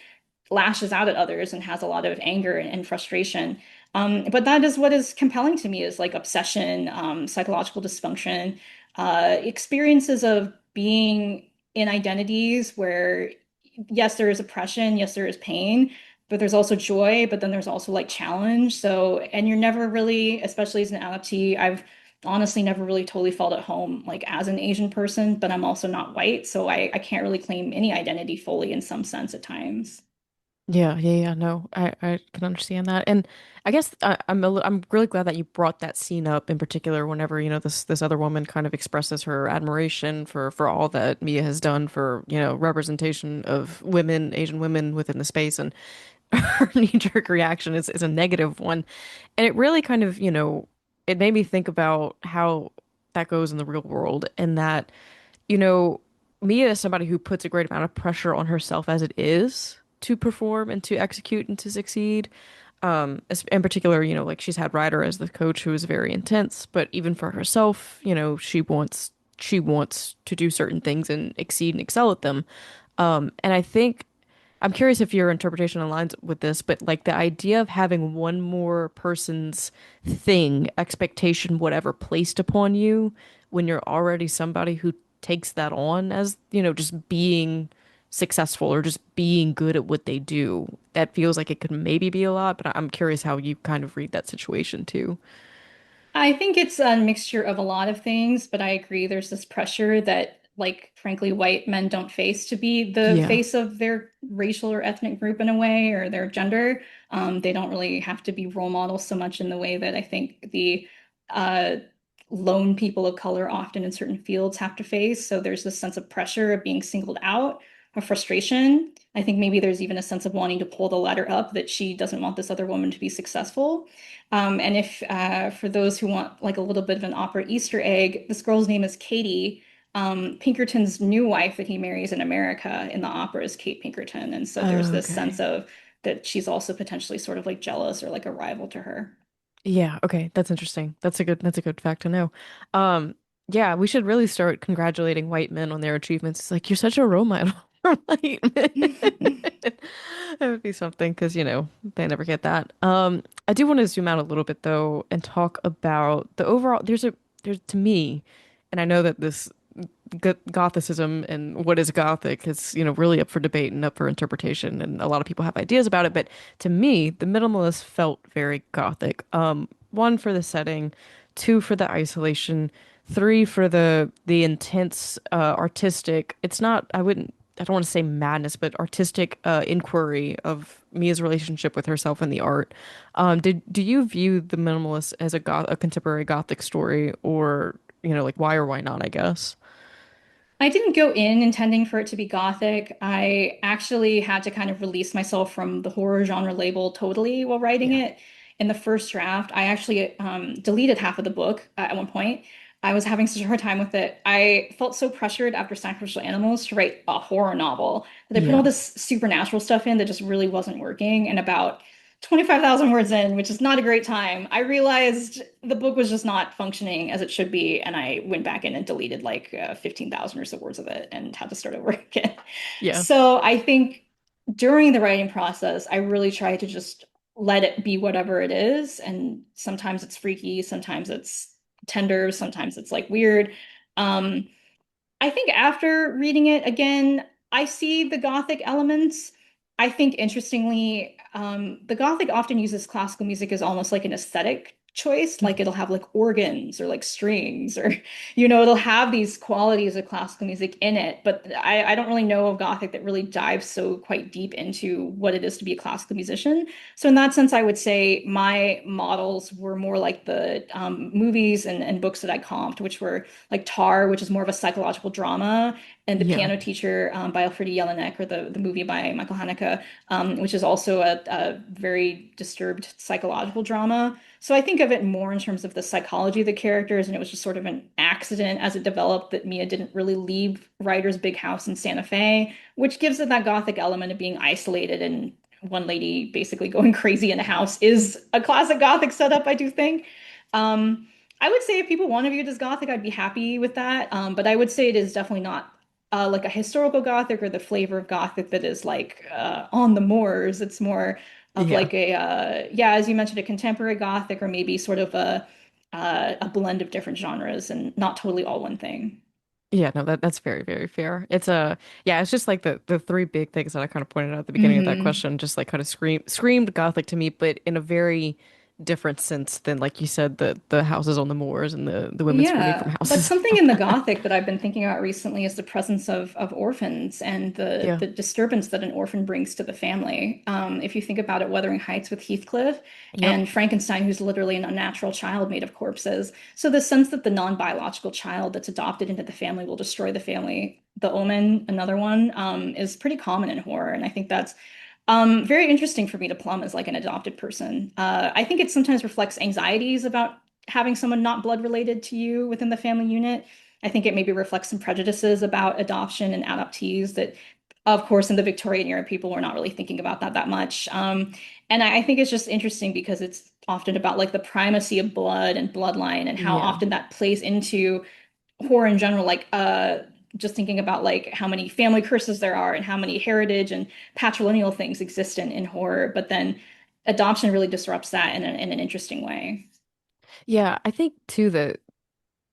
lashes out at others and has a lot of anger and frustration. But that is what is compelling to me is like obsession, psychological dysfunction, experiences of being in identities where, yes, there is oppression, yes, there is pain, but there's also joy, but then there's also like challenge. So, and you're never really, especially as an adoptee, I've honestly never really totally felt at home like as an Asian person, but I'm also not white, so I can't really claim any identity fully in some sense at times. Yeah, yeah, yeah. No, I can understand that, and I guess I'm really glad that you brought that scene up in particular. Whenever this other woman kind of expresses her admiration for all that Mia has done for representation of women, Asian women within the space, and her knee-jerk reaction is a negative one, and it really kind of it made me think about how that goes in the real world, and that you know, Mia is somebody who puts a great amount of pressure on herself as it is to perform and to execute and to succeed. In particular, like she's had Ryder as the coach who is very intense, but even for herself, she wants to do certain things and exceed and excel at them. And I think I'm curious if your interpretation aligns with this, but like the idea of having one more person's thing, expectation, whatever, placed upon you when you're already somebody who takes that on as, just being successful or just being good at what they do. That feels like it could maybe be a lot, but I'm curious how you kind of read that situation too. I think it's a mixture of a lot of things, but I agree there's this pressure that, like, frankly, white men don't face to be the Yeah. face of their racial or ethnic group in a way, or their gender. They don't really have to be role models so much in the way that I think the uh, lone people of color often in certain fields have to face. So there's this sense of pressure of being singled out, of frustration. I think maybe there's even a sense of wanting to pull the ladder up that she doesn't want this other woman to be successful. And if for those who want like a little bit of an opera Easter egg, this girl's name is Katie. Pinkerton's new wife that he marries in America in the opera is Kate Pinkerton. And so there's this sense Okay. of that she's also potentially sort of like jealous or like a rival to her. Yeah, okay, that's interesting. That's a good fact to know. Um, yeah, we should really start congratulating white men on their achievements. It's like you're such a role model for white men. That would be something because they never get that. I do want to zoom out a little bit though and talk about the overall. There's to me, and I know that this Gothicism and what is Gothic is, really up for debate and up for interpretation, and a lot of people have ideas about it. But to me, the minimalist felt very Gothic. One for the setting, two for the isolation, three for the intense artistic. It's not. I don't want to say madness, but artistic inquiry of Mia's relationship with herself and the art. Do you view the minimalist as a contemporary Gothic story, or like why or why not? I guess. I didn't go in intending for it to be gothic. I actually had to kind of release myself from the horror genre label totally while writing Yeah. it. In the first draft, I actually deleted half of the book at one point. I was having such a hard time with it. I felt so pressured after Sacrificial Animals to write a horror novel that I put all Yeah. this supernatural stuff in that just really wasn't working. And about 25,000 words in, which is not a great time, I realized the book was just not functioning as it should be. And I went back in and deleted like 15,000 or so words of it and had to start over again. Yeah. So I think during the writing process, I really try to just let it be whatever it is. And sometimes it's freaky, sometimes it's tender, sometimes it's like weird. Um, I think after reading it again, I see the gothic elements. I think interestingly, the Gothic often uses classical music as almost like an aesthetic choice. Like it'll have like organs or like strings, or it'll have these qualities of classical music in it. But I don't really know of Gothic that really dives so quite deep into what it is to be a classical musician. So in that sense, I would say my models were more like the movies and books that I comped, which were like Tar, which is more of a psychological drama, and The Yeah. Piano Teacher by Alfredi Jelinek, or the movie by Michael Haneke, which is also a very disturbed psychological drama. So I think of it more in terms of the psychology of the characters, and it was just sort of an accident as it developed that Mia didn't really leave Ryder's big house in Santa Fe, which gives it that gothic element of being isolated, and one lady basically going crazy in a house is a classic gothic setup, I do think. I would say if people want to view it as gothic, I'd be happy with that. But I would say it is definitely not like a historical gothic or the flavor of gothic that is like on the moors. It's more of Yeah. like a yeah, as you mentioned, a contemporary gothic, or maybe sort of a blend of different genres and not totally all one thing. Yeah, no, that's very, very fair. It's a yeah, it's just like the three big things that I kind of pointed out at the beginning of that Hmm. question, just like kind of screamed Gothic to me, but in a very different sense than like you said, the houses on the moors and the women screaming from Yeah, but houses and something stuff in the like that. Gothic that I've been thinking about recently is the presence of orphans and the Yeah. the disturbance that an orphan brings to the family. If you think about it, Wuthering Heights with Heathcliff Yep. and Frankenstein, who's literally an unnatural child made of corpses. So the sense that the non-biological child that's adopted into the family will destroy the family. The Omen, another one, is pretty common in horror, and I think that's very interesting for me to plumb as like an adopted person. I think it sometimes reflects anxieties about having someone not blood related to you within the family unit. I think it maybe reflects some prejudices about adoption and adoptees that, of course, in the Victorian era, people were not really thinking about that much. And I think it's just interesting because it's often about like the primacy of blood and bloodline and how Yeah. often that plays into horror in general, like just thinking about like how many family curses there are and how many heritage and patrilineal things exist in horror, but then adoption really disrupts that in an interesting way. Yeah, I think too that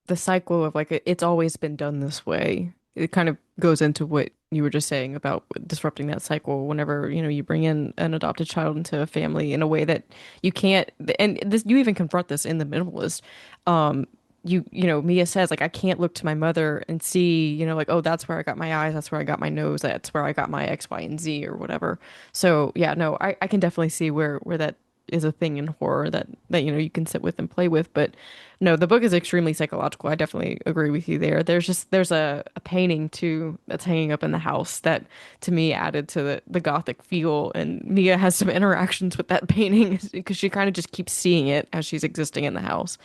the cycle of like it's always been done this way. It kind of goes into what you were just saying about disrupting that cycle whenever, you bring in an adopted child into a family in a way that you can't, and this you even confront this in the minimalist. Um, Mia says like I can't look to my mother and see, like, oh, that's where I got my eyes, that's where I got my nose, that's where I got my X, Y, and Z or whatever. So yeah, no, I can definitely see where that is a thing in horror that you can sit with and play with, but no, the book is extremely psychological. I definitely agree with you there. There's a painting too that's hanging up in the house that to me added to the gothic feel. And Mia has some interactions with that painting because she kind of just keeps seeing it as she's existing in the house.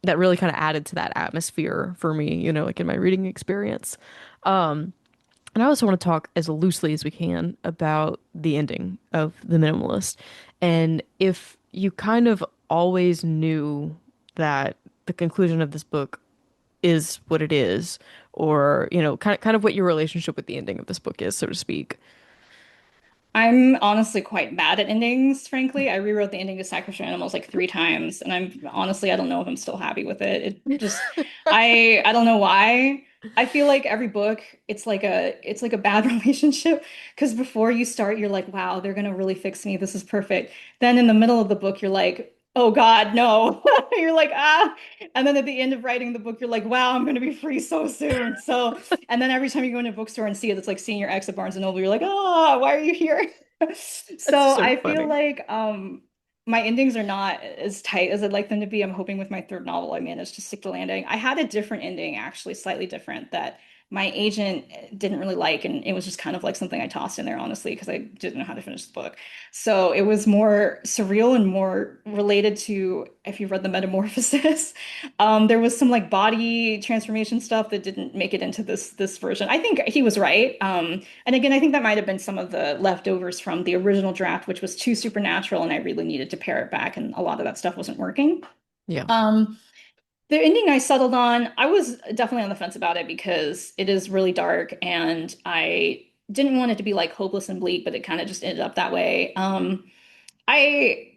That really kind of added to that atmosphere for me, like in my reading experience. And I also want to talk as loosely as we can about the ending of The Minimalist. And if you kind of always knew that the conclusion of this book is what it is, or, kind of what your relationship with the ending of this book is, so to speak. I'm honestly quite bad at endings, frankly. I rewrote the ending to Sacrificial Animals like 3 times, and I don't know if I'm still happy with it. It just I don't know why. I feel like every book, it's like a bad relationship because before you start, you're like, wow, they're gonna really fix me. This is perfect. Then in the middle of the book, you're like, oh God, no. You're like, ah. And then at the end of writing the book, you're like, wow, I'm gonna be free so soon. So, and then every time you go into a bookstore and see it, it's like seeing your ex at Barnes and Noble. You're like, oh, why are you here? That's So so I feel funny. like my endings are not as tight as I'd like them to be. I'm hoping with my third novel I managed to stick the landing. I had a different ending, actually, slightly different, that my agent didn't really like, and it was just kind of like something I tossed in there, honestly, because I didn't know how to finish the book. So it was more surreal and more related to, if you've read The Metamorphosis, there was some like body transformation stuff that didn't make it into this version. I think he was right. And again, I think that might have been some of the leftovers from the original draft, which was too supernatural, and I really needed to pare it back, and a lot of that stuff wasn't working. Yeah. Um, the ending I settled on, I was definitely on the fence about it because it is really dark, and I didn't want it to be like hopeless and bleak, but it kind of just ended up that way. I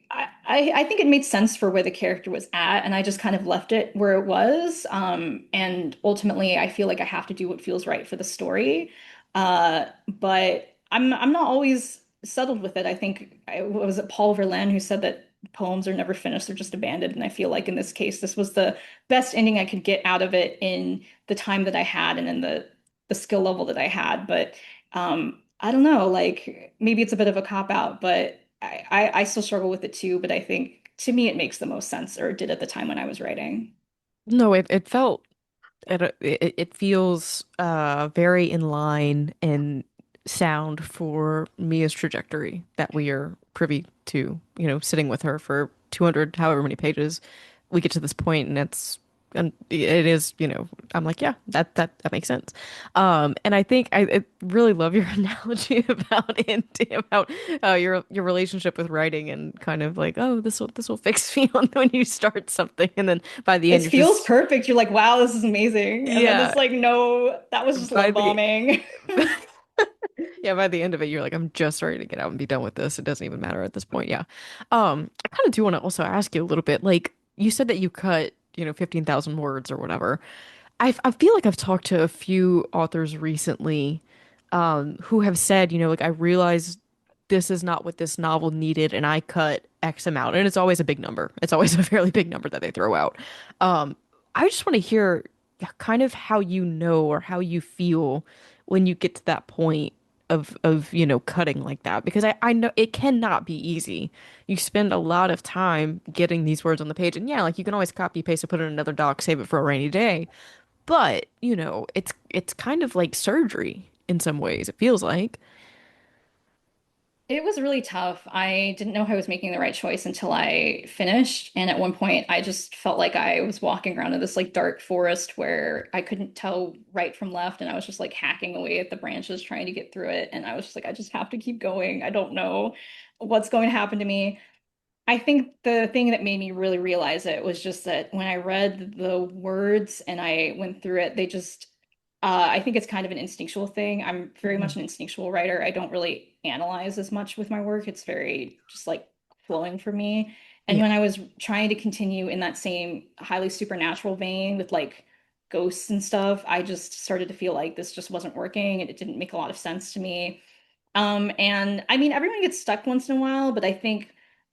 think it made sense for where the character was at, and I just kind of left it where it was. And ultimately, I feel like I have to do what feels right for the story. But I'm not always settled with it. I think was it Paul Verlaine who said that poems are never finished, they're just abandoned. And I feel like in this case, this was the best ending I could get out of it in the time that I had and in the skill level that I had. But I don't know, like maybe it's a bit of a cop out, but I still struggle with it too. But I think to me it makes the most sense, or it did at the time when I was writing. No, it felt it feels very in line and sound for Mia's trajectory that we are privy to, sitting with her for 200 however many pages. We get to this point and it is, I'm like, yeah, that makes sense. And I really love your analogy about your relationship with writing and kind of like, oh, this will fix me on when you start something, and then by the end It you're feels just perfect. You're like, wow, this is amazing. And then yeah. it's like, no, that was just By love the bombing. yeah, by the end of it, you're like, I'm just ready to get out and be done with this. It doesn't even matter at this point. Yeah. I kind of do want to also ask you a little bit. Like you said that you cut, 15,000 words or whatever. I feel like I've talked to a few authors recently, who have said, like I realized this is not what this novel needed, and I cut X amount, and it's always a big number. It's always a fairly big number that they throw out. Um, I just want to hear kind of how you know or how you feel when you get to that point of cutting like that, because I know it cannot be easy. You spend a lot of time getting these words on the page, and yeah, like you can always copy paste and put it in another doc, save it for a rainy day. But, it's kind of like surgery in some ways, it feels like. It was really tough. I didn't know if I was making the right choice until I finished. And at one point, I just felt like I was walking around in this like dark forest where I couldn't tell right from left. And I was just like hacking away at the branches trying to get through it. And I was just like, I just have to keep going. I don't know what's going to happen to me. I think the thing that made me really realize it was just that when I read the words and I went through it, they just, I think it's kind of an instinctual thing. I'm very much Mhm. an instinctual writer. I don't really analyze as much with my work. It's very just like flowing for me. And Yeah. when I was trying to continue in that same highly supernatural vein with like ghosts and stuff, I just started to feel like this just wasn't working and it didn't make a lot of sense to me. And I mean, everyone gets stuck once in a while, but I think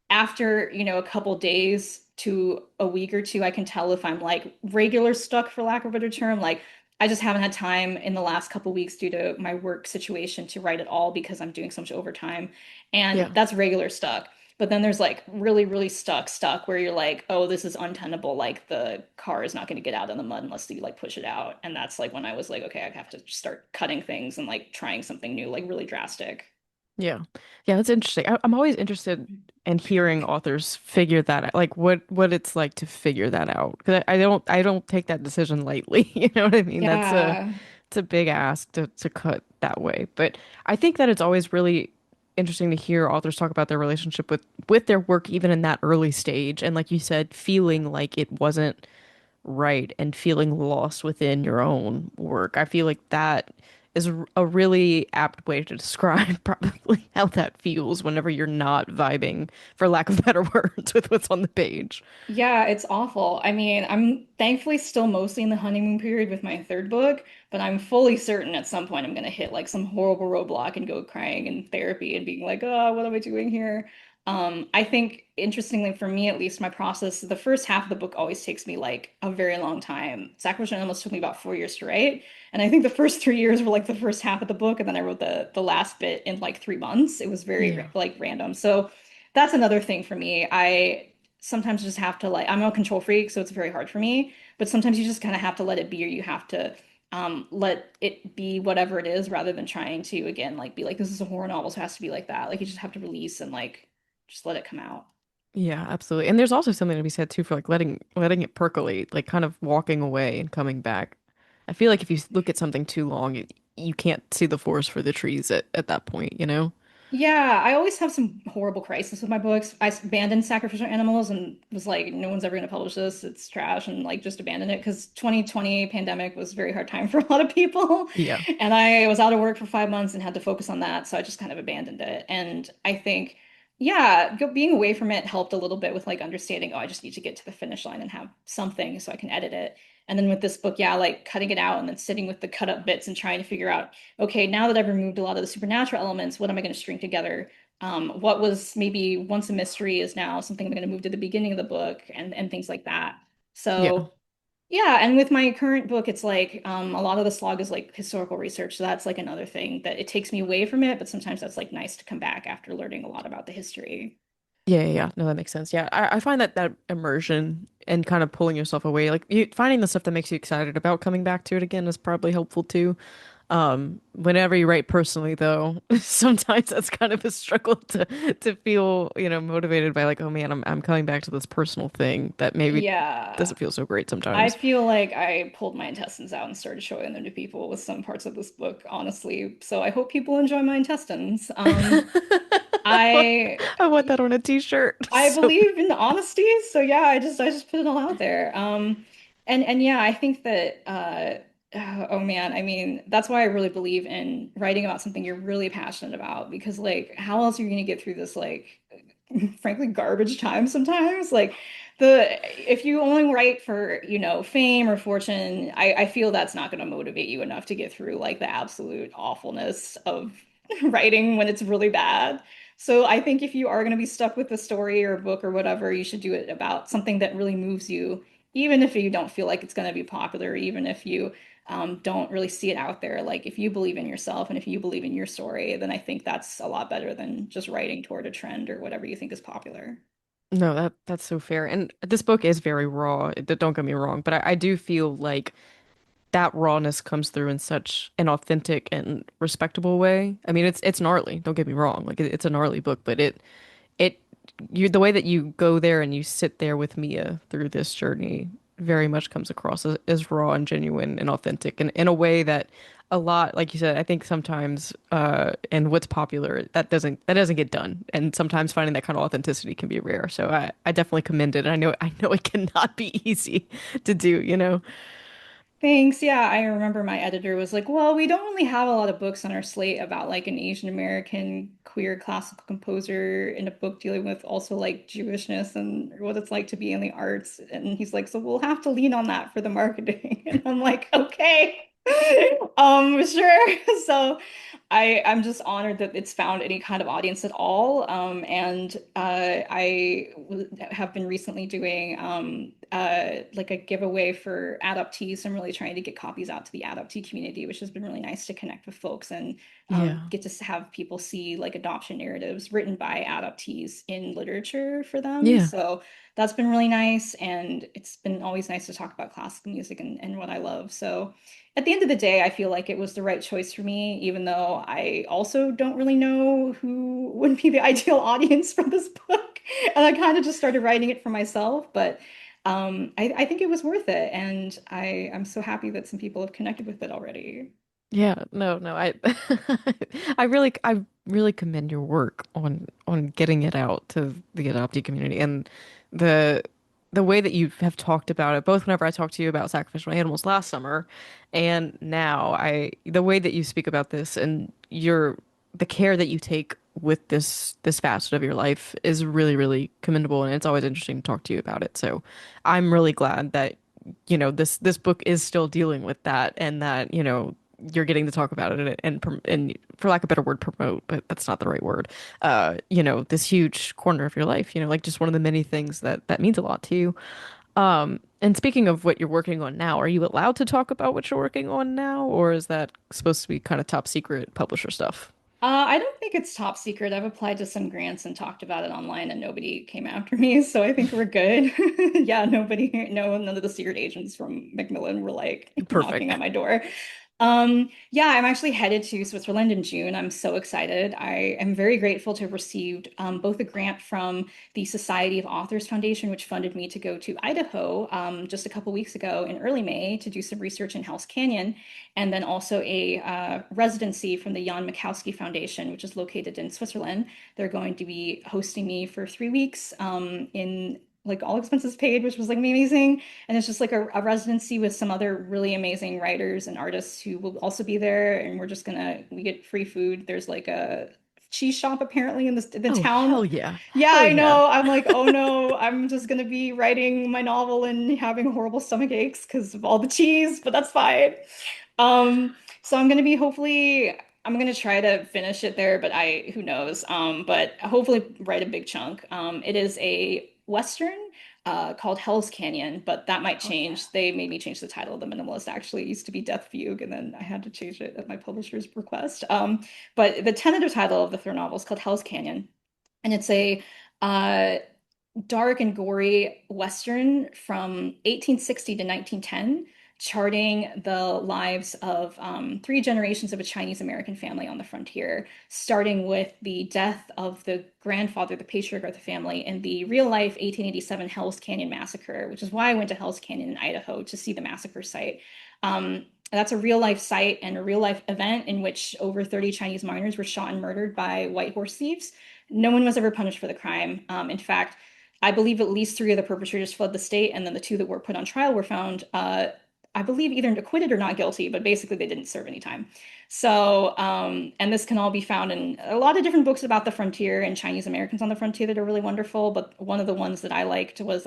after, a couple days to a week or two, I can tell if I'm like regular stuck, for lack of a better term. Like, I just haven't had time in the last couple weeks due to my work situation to write at all because I'm doing so much overtime. And Yeah. that's regular stuck. But then there's like really, really stuck where you're like, oh, this is untenable. Like the car is not going to get out of the mud unless you like push it out. And that's like when I was like, okay, I have to start cutting things and like trying something new, like really drastic. Yeah. Yeah, that's interesting. I'm always interested in hearing authors figure that out, like what it's like to figure that out. Because I don't take that decision lightly. You know what I mean? Yeah. It's a big ask to cut that way. But I think that it's always really interesting to hear authors talk about their relationship with their work even in that early stage. And like you said, feeling like it wasn't right and feeling lost within your own work. I feel like that is a really apt way to describe probably how that feels whenever you're not vibing, for lack of better words, with what's on the page. Yeah, it's awful. I mean, I'm thankfully still mostly in the honeymoon period with my third book, but I'm fully certain at some point I'm going to hit like some horrible roadblock and go crying in therapy and being like, oh, what am I doing here? I think interestingly for me, at least my process, the first half of the book always takes me like a very long time. Sacrificial Animals took me about 4 years to write. And I think the first 3 years were like the first half of the book, and then I wrote the last bit in like 3 months. It was very Yeah. like random. So that's another thing for me. I sometimes just have to like I'm a control freak, so it's very hard for me. But sometimes you just kind of have to let it be, or you have to let it be whatever it is, rather than trying to again like be like this is a horror novel, so it has to be like that. Like you just have to release and like just let it come out. Yeah, absolutely. And there's also something to be said too for like letting it percolate, like kind of walking away and coming back. I feel like if you look at something too long, you can't see the forest for the trees at that point, you know? Yeah, I always have some horrible crisis with my books. I abandoned Sacrificial Animals and was like, no one's ever going to publish this. It's trash, and like just abandoned it because 2020 pandemic was a very hard time for a lot of people. Yeah. And I was out of work for 5 months and had to focus on that. So I just kind of abandoned it. And I think, yeah, being away from it helped a little bit with like understanding, oh, I just need to get to the finish line and have something so I can edit it. And then with this book, yeah, like cutting it out and then sitting with the cut up bits and trying to figure out, okay, now that I've removed a lot of the supernatural elements, what am I going to string together? What was maybe once a mystery is now something I'm going to move to the beginning of the book and things like that. Yeah. So yeah, and with my current book, it's like a lot of the slog is like historical research. So that's like another thing that it takes me away from it, but sometimes that's like nice to come back after learning a lot about the history. Yeah, yeah, yeah. No, that makes sense. Yeah, I find that that immersion and kind of pulling yourself away, like finding the stuff that makes you excited about coming back to it again is probably helpful too. Whenever you write personally, though, sometimes that's kind of a struggle to feel, motivated by like, oh man, I'm coming back to this personal thing that maybe Yeah. doesn't feel so great I sometimes. feel like I pulled my intestines out and started showing them to people with some parts of this book, honestly. So I hope people enjoy my intestines. I want, I I want that on a t-shirt. I So believe in honesty, so yeah, I just put it all out there. And yeah, I think that oh man, I mean, that's why I really believe in writing about something you're really passionate about because like how else are you going to get through this like frankly garbage time sometimes? Like the if you only write for, fame or fortune, I feel that's not going to motivate you enough to get through like the absolute awfulness of writing when it's really bad. So I think if you are going to be stuck with a story or a book or whatever, you should do it about something that really moves you, even if you don't feel like it's going to be popular, even if you don't really see it out there. Like if you believe in yourself and if you believe in your story, then I think that's a lot better than just writing toward a trend or whatever you think is popular. no, that's so fair. And this book is very raw. Don't get me wrong, but I do feel like that rawness comes through in such an authentic and respectable way. I mean, it's gnarly. Don't get me wrong. Like it's a gnarly book, but it you the way that you go there and you sit there with Mia through this journey very much comes across as raw and genuine and authentic and in a way that a lot, like you said, I think sometimes and what's popular that doesn't get done. And sometimes finding that kind of authenticity can be rare. So I definitely commend it. And I know it cannot be easy to do, you know. Thanks. Yeah, I remember my editor was like, "Well, we don't really have a lot of books on our slate about like an Asian American queer classical composer in a book dealing with also like Jewishness and what it's like to be in the arts." And he's like, "So we'll have to lean on that for the marketing." And I'm like, "Okay." Sure. So I'm just honored that it's found any kind of audience at all. And have been recently doing like a giveaway for adoptees. So I'm really trying to get copies out to the adoptee community, which has been really nice to connect with folks and Yeah. get to have people see like adoption narratives written by adoptees in literature for them. Yeah. So that's been really nice. And it's been always nice to talk about classical music and what I love. So at the end of the day, I feel like it was the right choice for me, even though I also don't really know who would be the ideal audience for this book. And I kind of just started writing it for myself, but I think it was worth it. And I'm so happy that some people have connected with it already. Yeah, no, no, I I really commend your work on getting it out to the adoptee community and the the way that you have talked about it, both whenever I talked to you about sacrificial animals last summer and now the way that you speak about this and the care that you take with this facet of your life is really, really commendable and it's always interesting to talk to you about it. So I'm really glad that this book is still dealing with that and that you're getting to talk about it and for lack of a better word promote, but that's not the right word, this huge corner of your life, like just one of the many things that means a lot to you. And speaking of what you're working on now, are you allowed to talk about what you're working on now, or is that supposed to be kind of top secret publisher stuff? I don't think it's top secret. I've applied to some grants and talked about it online, and nobody came after me, so I think we're good. Yeah, none of the secret agents from Macmillan were like knocking Perfect. at my door. Yeah, I'm actually headed to Switzerland in June. I'm so excited. I am very grateful to have received both a grant from the Society of Authors Foundation, which funded me to go to Idaho just a couple weeks ago in early May to do some research in Hell's Canyon, and then also a residency from the Jan Mikowski Foundation, which is located in Switzerland. They're going to be hosting me for 3 weeks in like all expenses paid, which was like amazing. And it's just like a residency with some other really amazing writers and artists who will also be there. And we get free food. There's like a cheese shop apparently in the Oh, town. hell yeah. Yeah, Hell I yeah. know. I'm like, oh no, I'm just gonna be writing my novel and having horrible stomach aches because of all the cheese, but that's fine. So I'm gonna be hopefully I'm gonna try to finish it there, but I who knows. But hopefully write a big chunk. It is a Western called Hell's Canyon, but that might Oh yeah. change. They made me change the title of The Minimalist. Actually, it used to be Death Fugue, and then I had to change it at my publisher's request. But the tentative title of the third novel is called Hell's Canyon, and it's a uh, dark and gory Western from 1860 to 1910, charting the lives of three generations of a Chinese American family on the frontier, starting with the death of the grandfather, the patriarch of the family, in the real life 1887 Hell's Canyon Massacre, which is why I went to Hell's Canyon in Idaho to see the massacre site. That's a real life site and a real life event in which over 30 Chinese miners were shot and murdered by white horse thieves. No one was ever punished for the crime. In fact, I believe at least three of the perpetrators fled the state, and then the two that were put on trial were found, I believe, either acquitted or not guilty, but basically they didn't serve any time. So, and this can all be found in a lot of different books about the frontier and Chinese Americans on the frontier that are really wonderful. But one of the ones that I liked was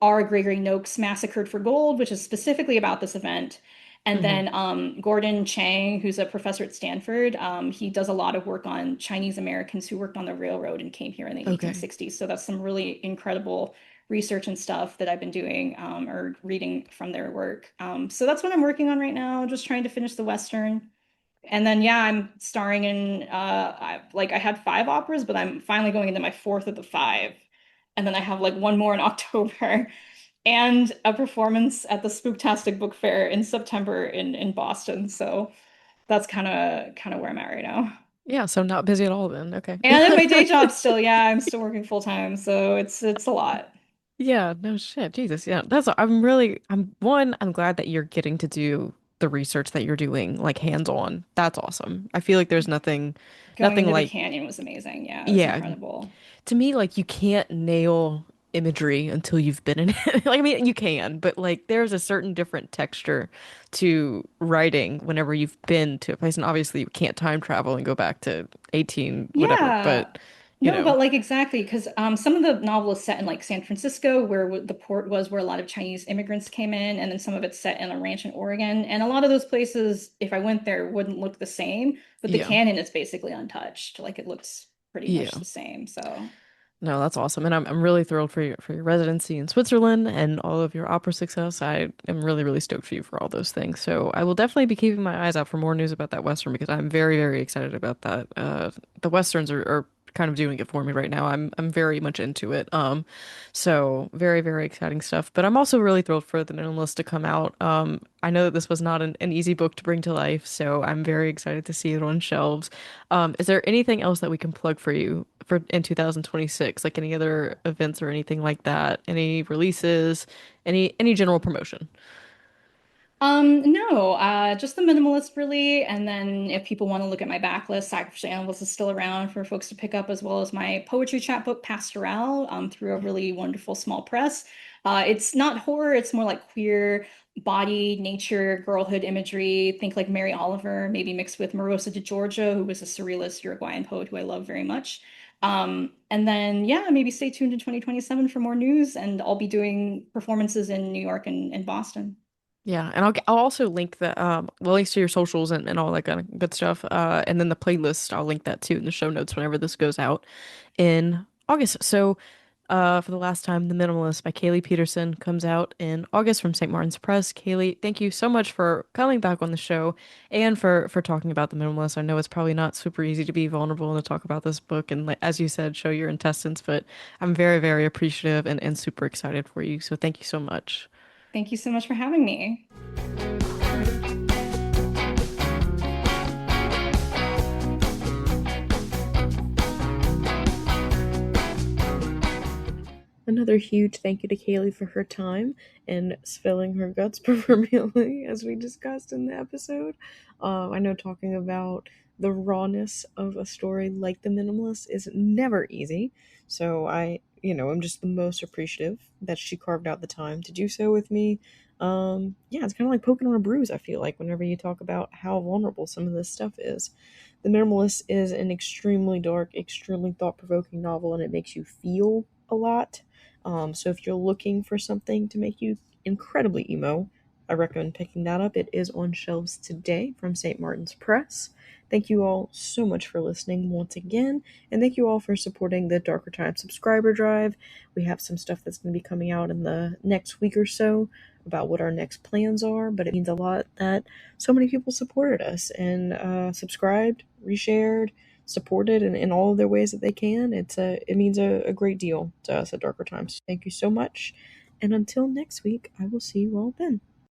R. Gregory Noakes' Massacred for Gold, which is specifically about this event. And Hmm. then Gordon Chang, who's a professor at Stanford, he does a lot of work on Chinese Americans who worked on the railroad and came here in the Okay. 1860s. So that's some really incredible research and stuff that I've been doing or reading from their work. So that's what I'm working on right now, just trying to finish the Western. And then yeah, I'm starring in I had five operas, but I'm finally going into my fourth of the five. And then I have like one more in October and a performance at the Spooktastic Book Fair in September in Boston. So that's kind of where I'm at right now. Yeah, so not busy at all then. Okay. And then my day job still, yeah, I'm still working full time, so it's a lot. Yeah, no shit. Jesus. Yeah. I'm glad that you're getting to do the research that you're doing like hands-on. That's awesome. I feel like there's Going nothing into the like canyon was amazing. Yeah, it was yeah, incredible. to me, like you can't nail imagery until you've been in it. Like, I mean, you can, but like there's a certain different texture to writing whenever you've been to a place. And obviously, you can't time travel and go back to 18 whatever, Yeah. but you No, know, but like exactly, because some of the novel is set in like San Francisco, where the port was where a lot of Chinese immigrants came in, and then some of it's set in a ranch in Oregon. And a lot of those places, if I went there, wouldn't look the same, but the yeah, canyon is basically untouched. Like it looks pretty much yeah. the same. So No, that's awesome. And I'm really thrilled for your residency in Switzerland and all of your opera success. I am really, really stoked for you for all those things. So I will definitely be keeping my eyes out for more news about that Western because I'm very, very excited about that. The Westerns are kind of doing it for me right now. I'm very much into it. So very, very exciting stuff. But I'm also really thrilled for the Minimalist to come out. I know that this was not an easy book to bring to life, so I'm very excited to see it on shelves. Is there anything else that we can plug for you for in 2026? Like any other events or anything like that? Any releases? Any general promotion? No, just the minimalist really. And then if people want to look at my backlist, Sacrificial Animals is still around for folks to pick up, as well as my poetry chapbook, Pastoral, through a really wonderful small press. It's not horror, it's more like queer body, nature, girlhood imagery. Think like Mary Oliver, maybe mixed with Marosa de Giorgio, who was a surrealist Uruguayan poet who I love very much. And then, yeah, maybe stay tuned to 2027 for more news, and I'll be doing performances in New York and Boston. Yeah, and I'll also link the links to your socials and all that kind of good stuff. And then the playlist, I'll link that too in the show notes whenever this goes out in August. So for the last time, The Minimalist by Kailee Pedersen comes out in August from St. Martin's Press. Kailee, thank you so much for coming back on the show and for talking about The Minimalist. I know it's probably not super easy to be vulnerable and to talk about this book and, like, as you said, show your intestines, but I'm very, very appreciative and super excited for you. So thank you so much. Thank you so much for having me. Another huge thank you to Kaylee for her time and spilling her guts proverbially, as we discussed in the episode. I know talking about the rawness of a story like The Minimalist is never easy, so I'm just the most appreciative that she carved out the time to do so with me. Yeah, it's kind of like poking on a bruise, I feel like, whenever you talk about how vulnerable some of this stuff is. The Minimalist is an extremely dark, extremely thought-provoking novel, and it makes you feel a lot. So if you're looking for something to make you incredibly emo, I recommend picking that up. It is on shelves today from St. Martin's Press. Thank you all so much for listening once again, and thank you all for supporting the Darker Times subscriber drive. We have some stuff that's going to be coming out in the next week or so about what our next plans are, but it means a lot that so many people supported us and subscribed, reshared, supported in all of their ways that they can. It means a great deal to us at Darker Times. Thank you so much, and until next week, I will see you all then.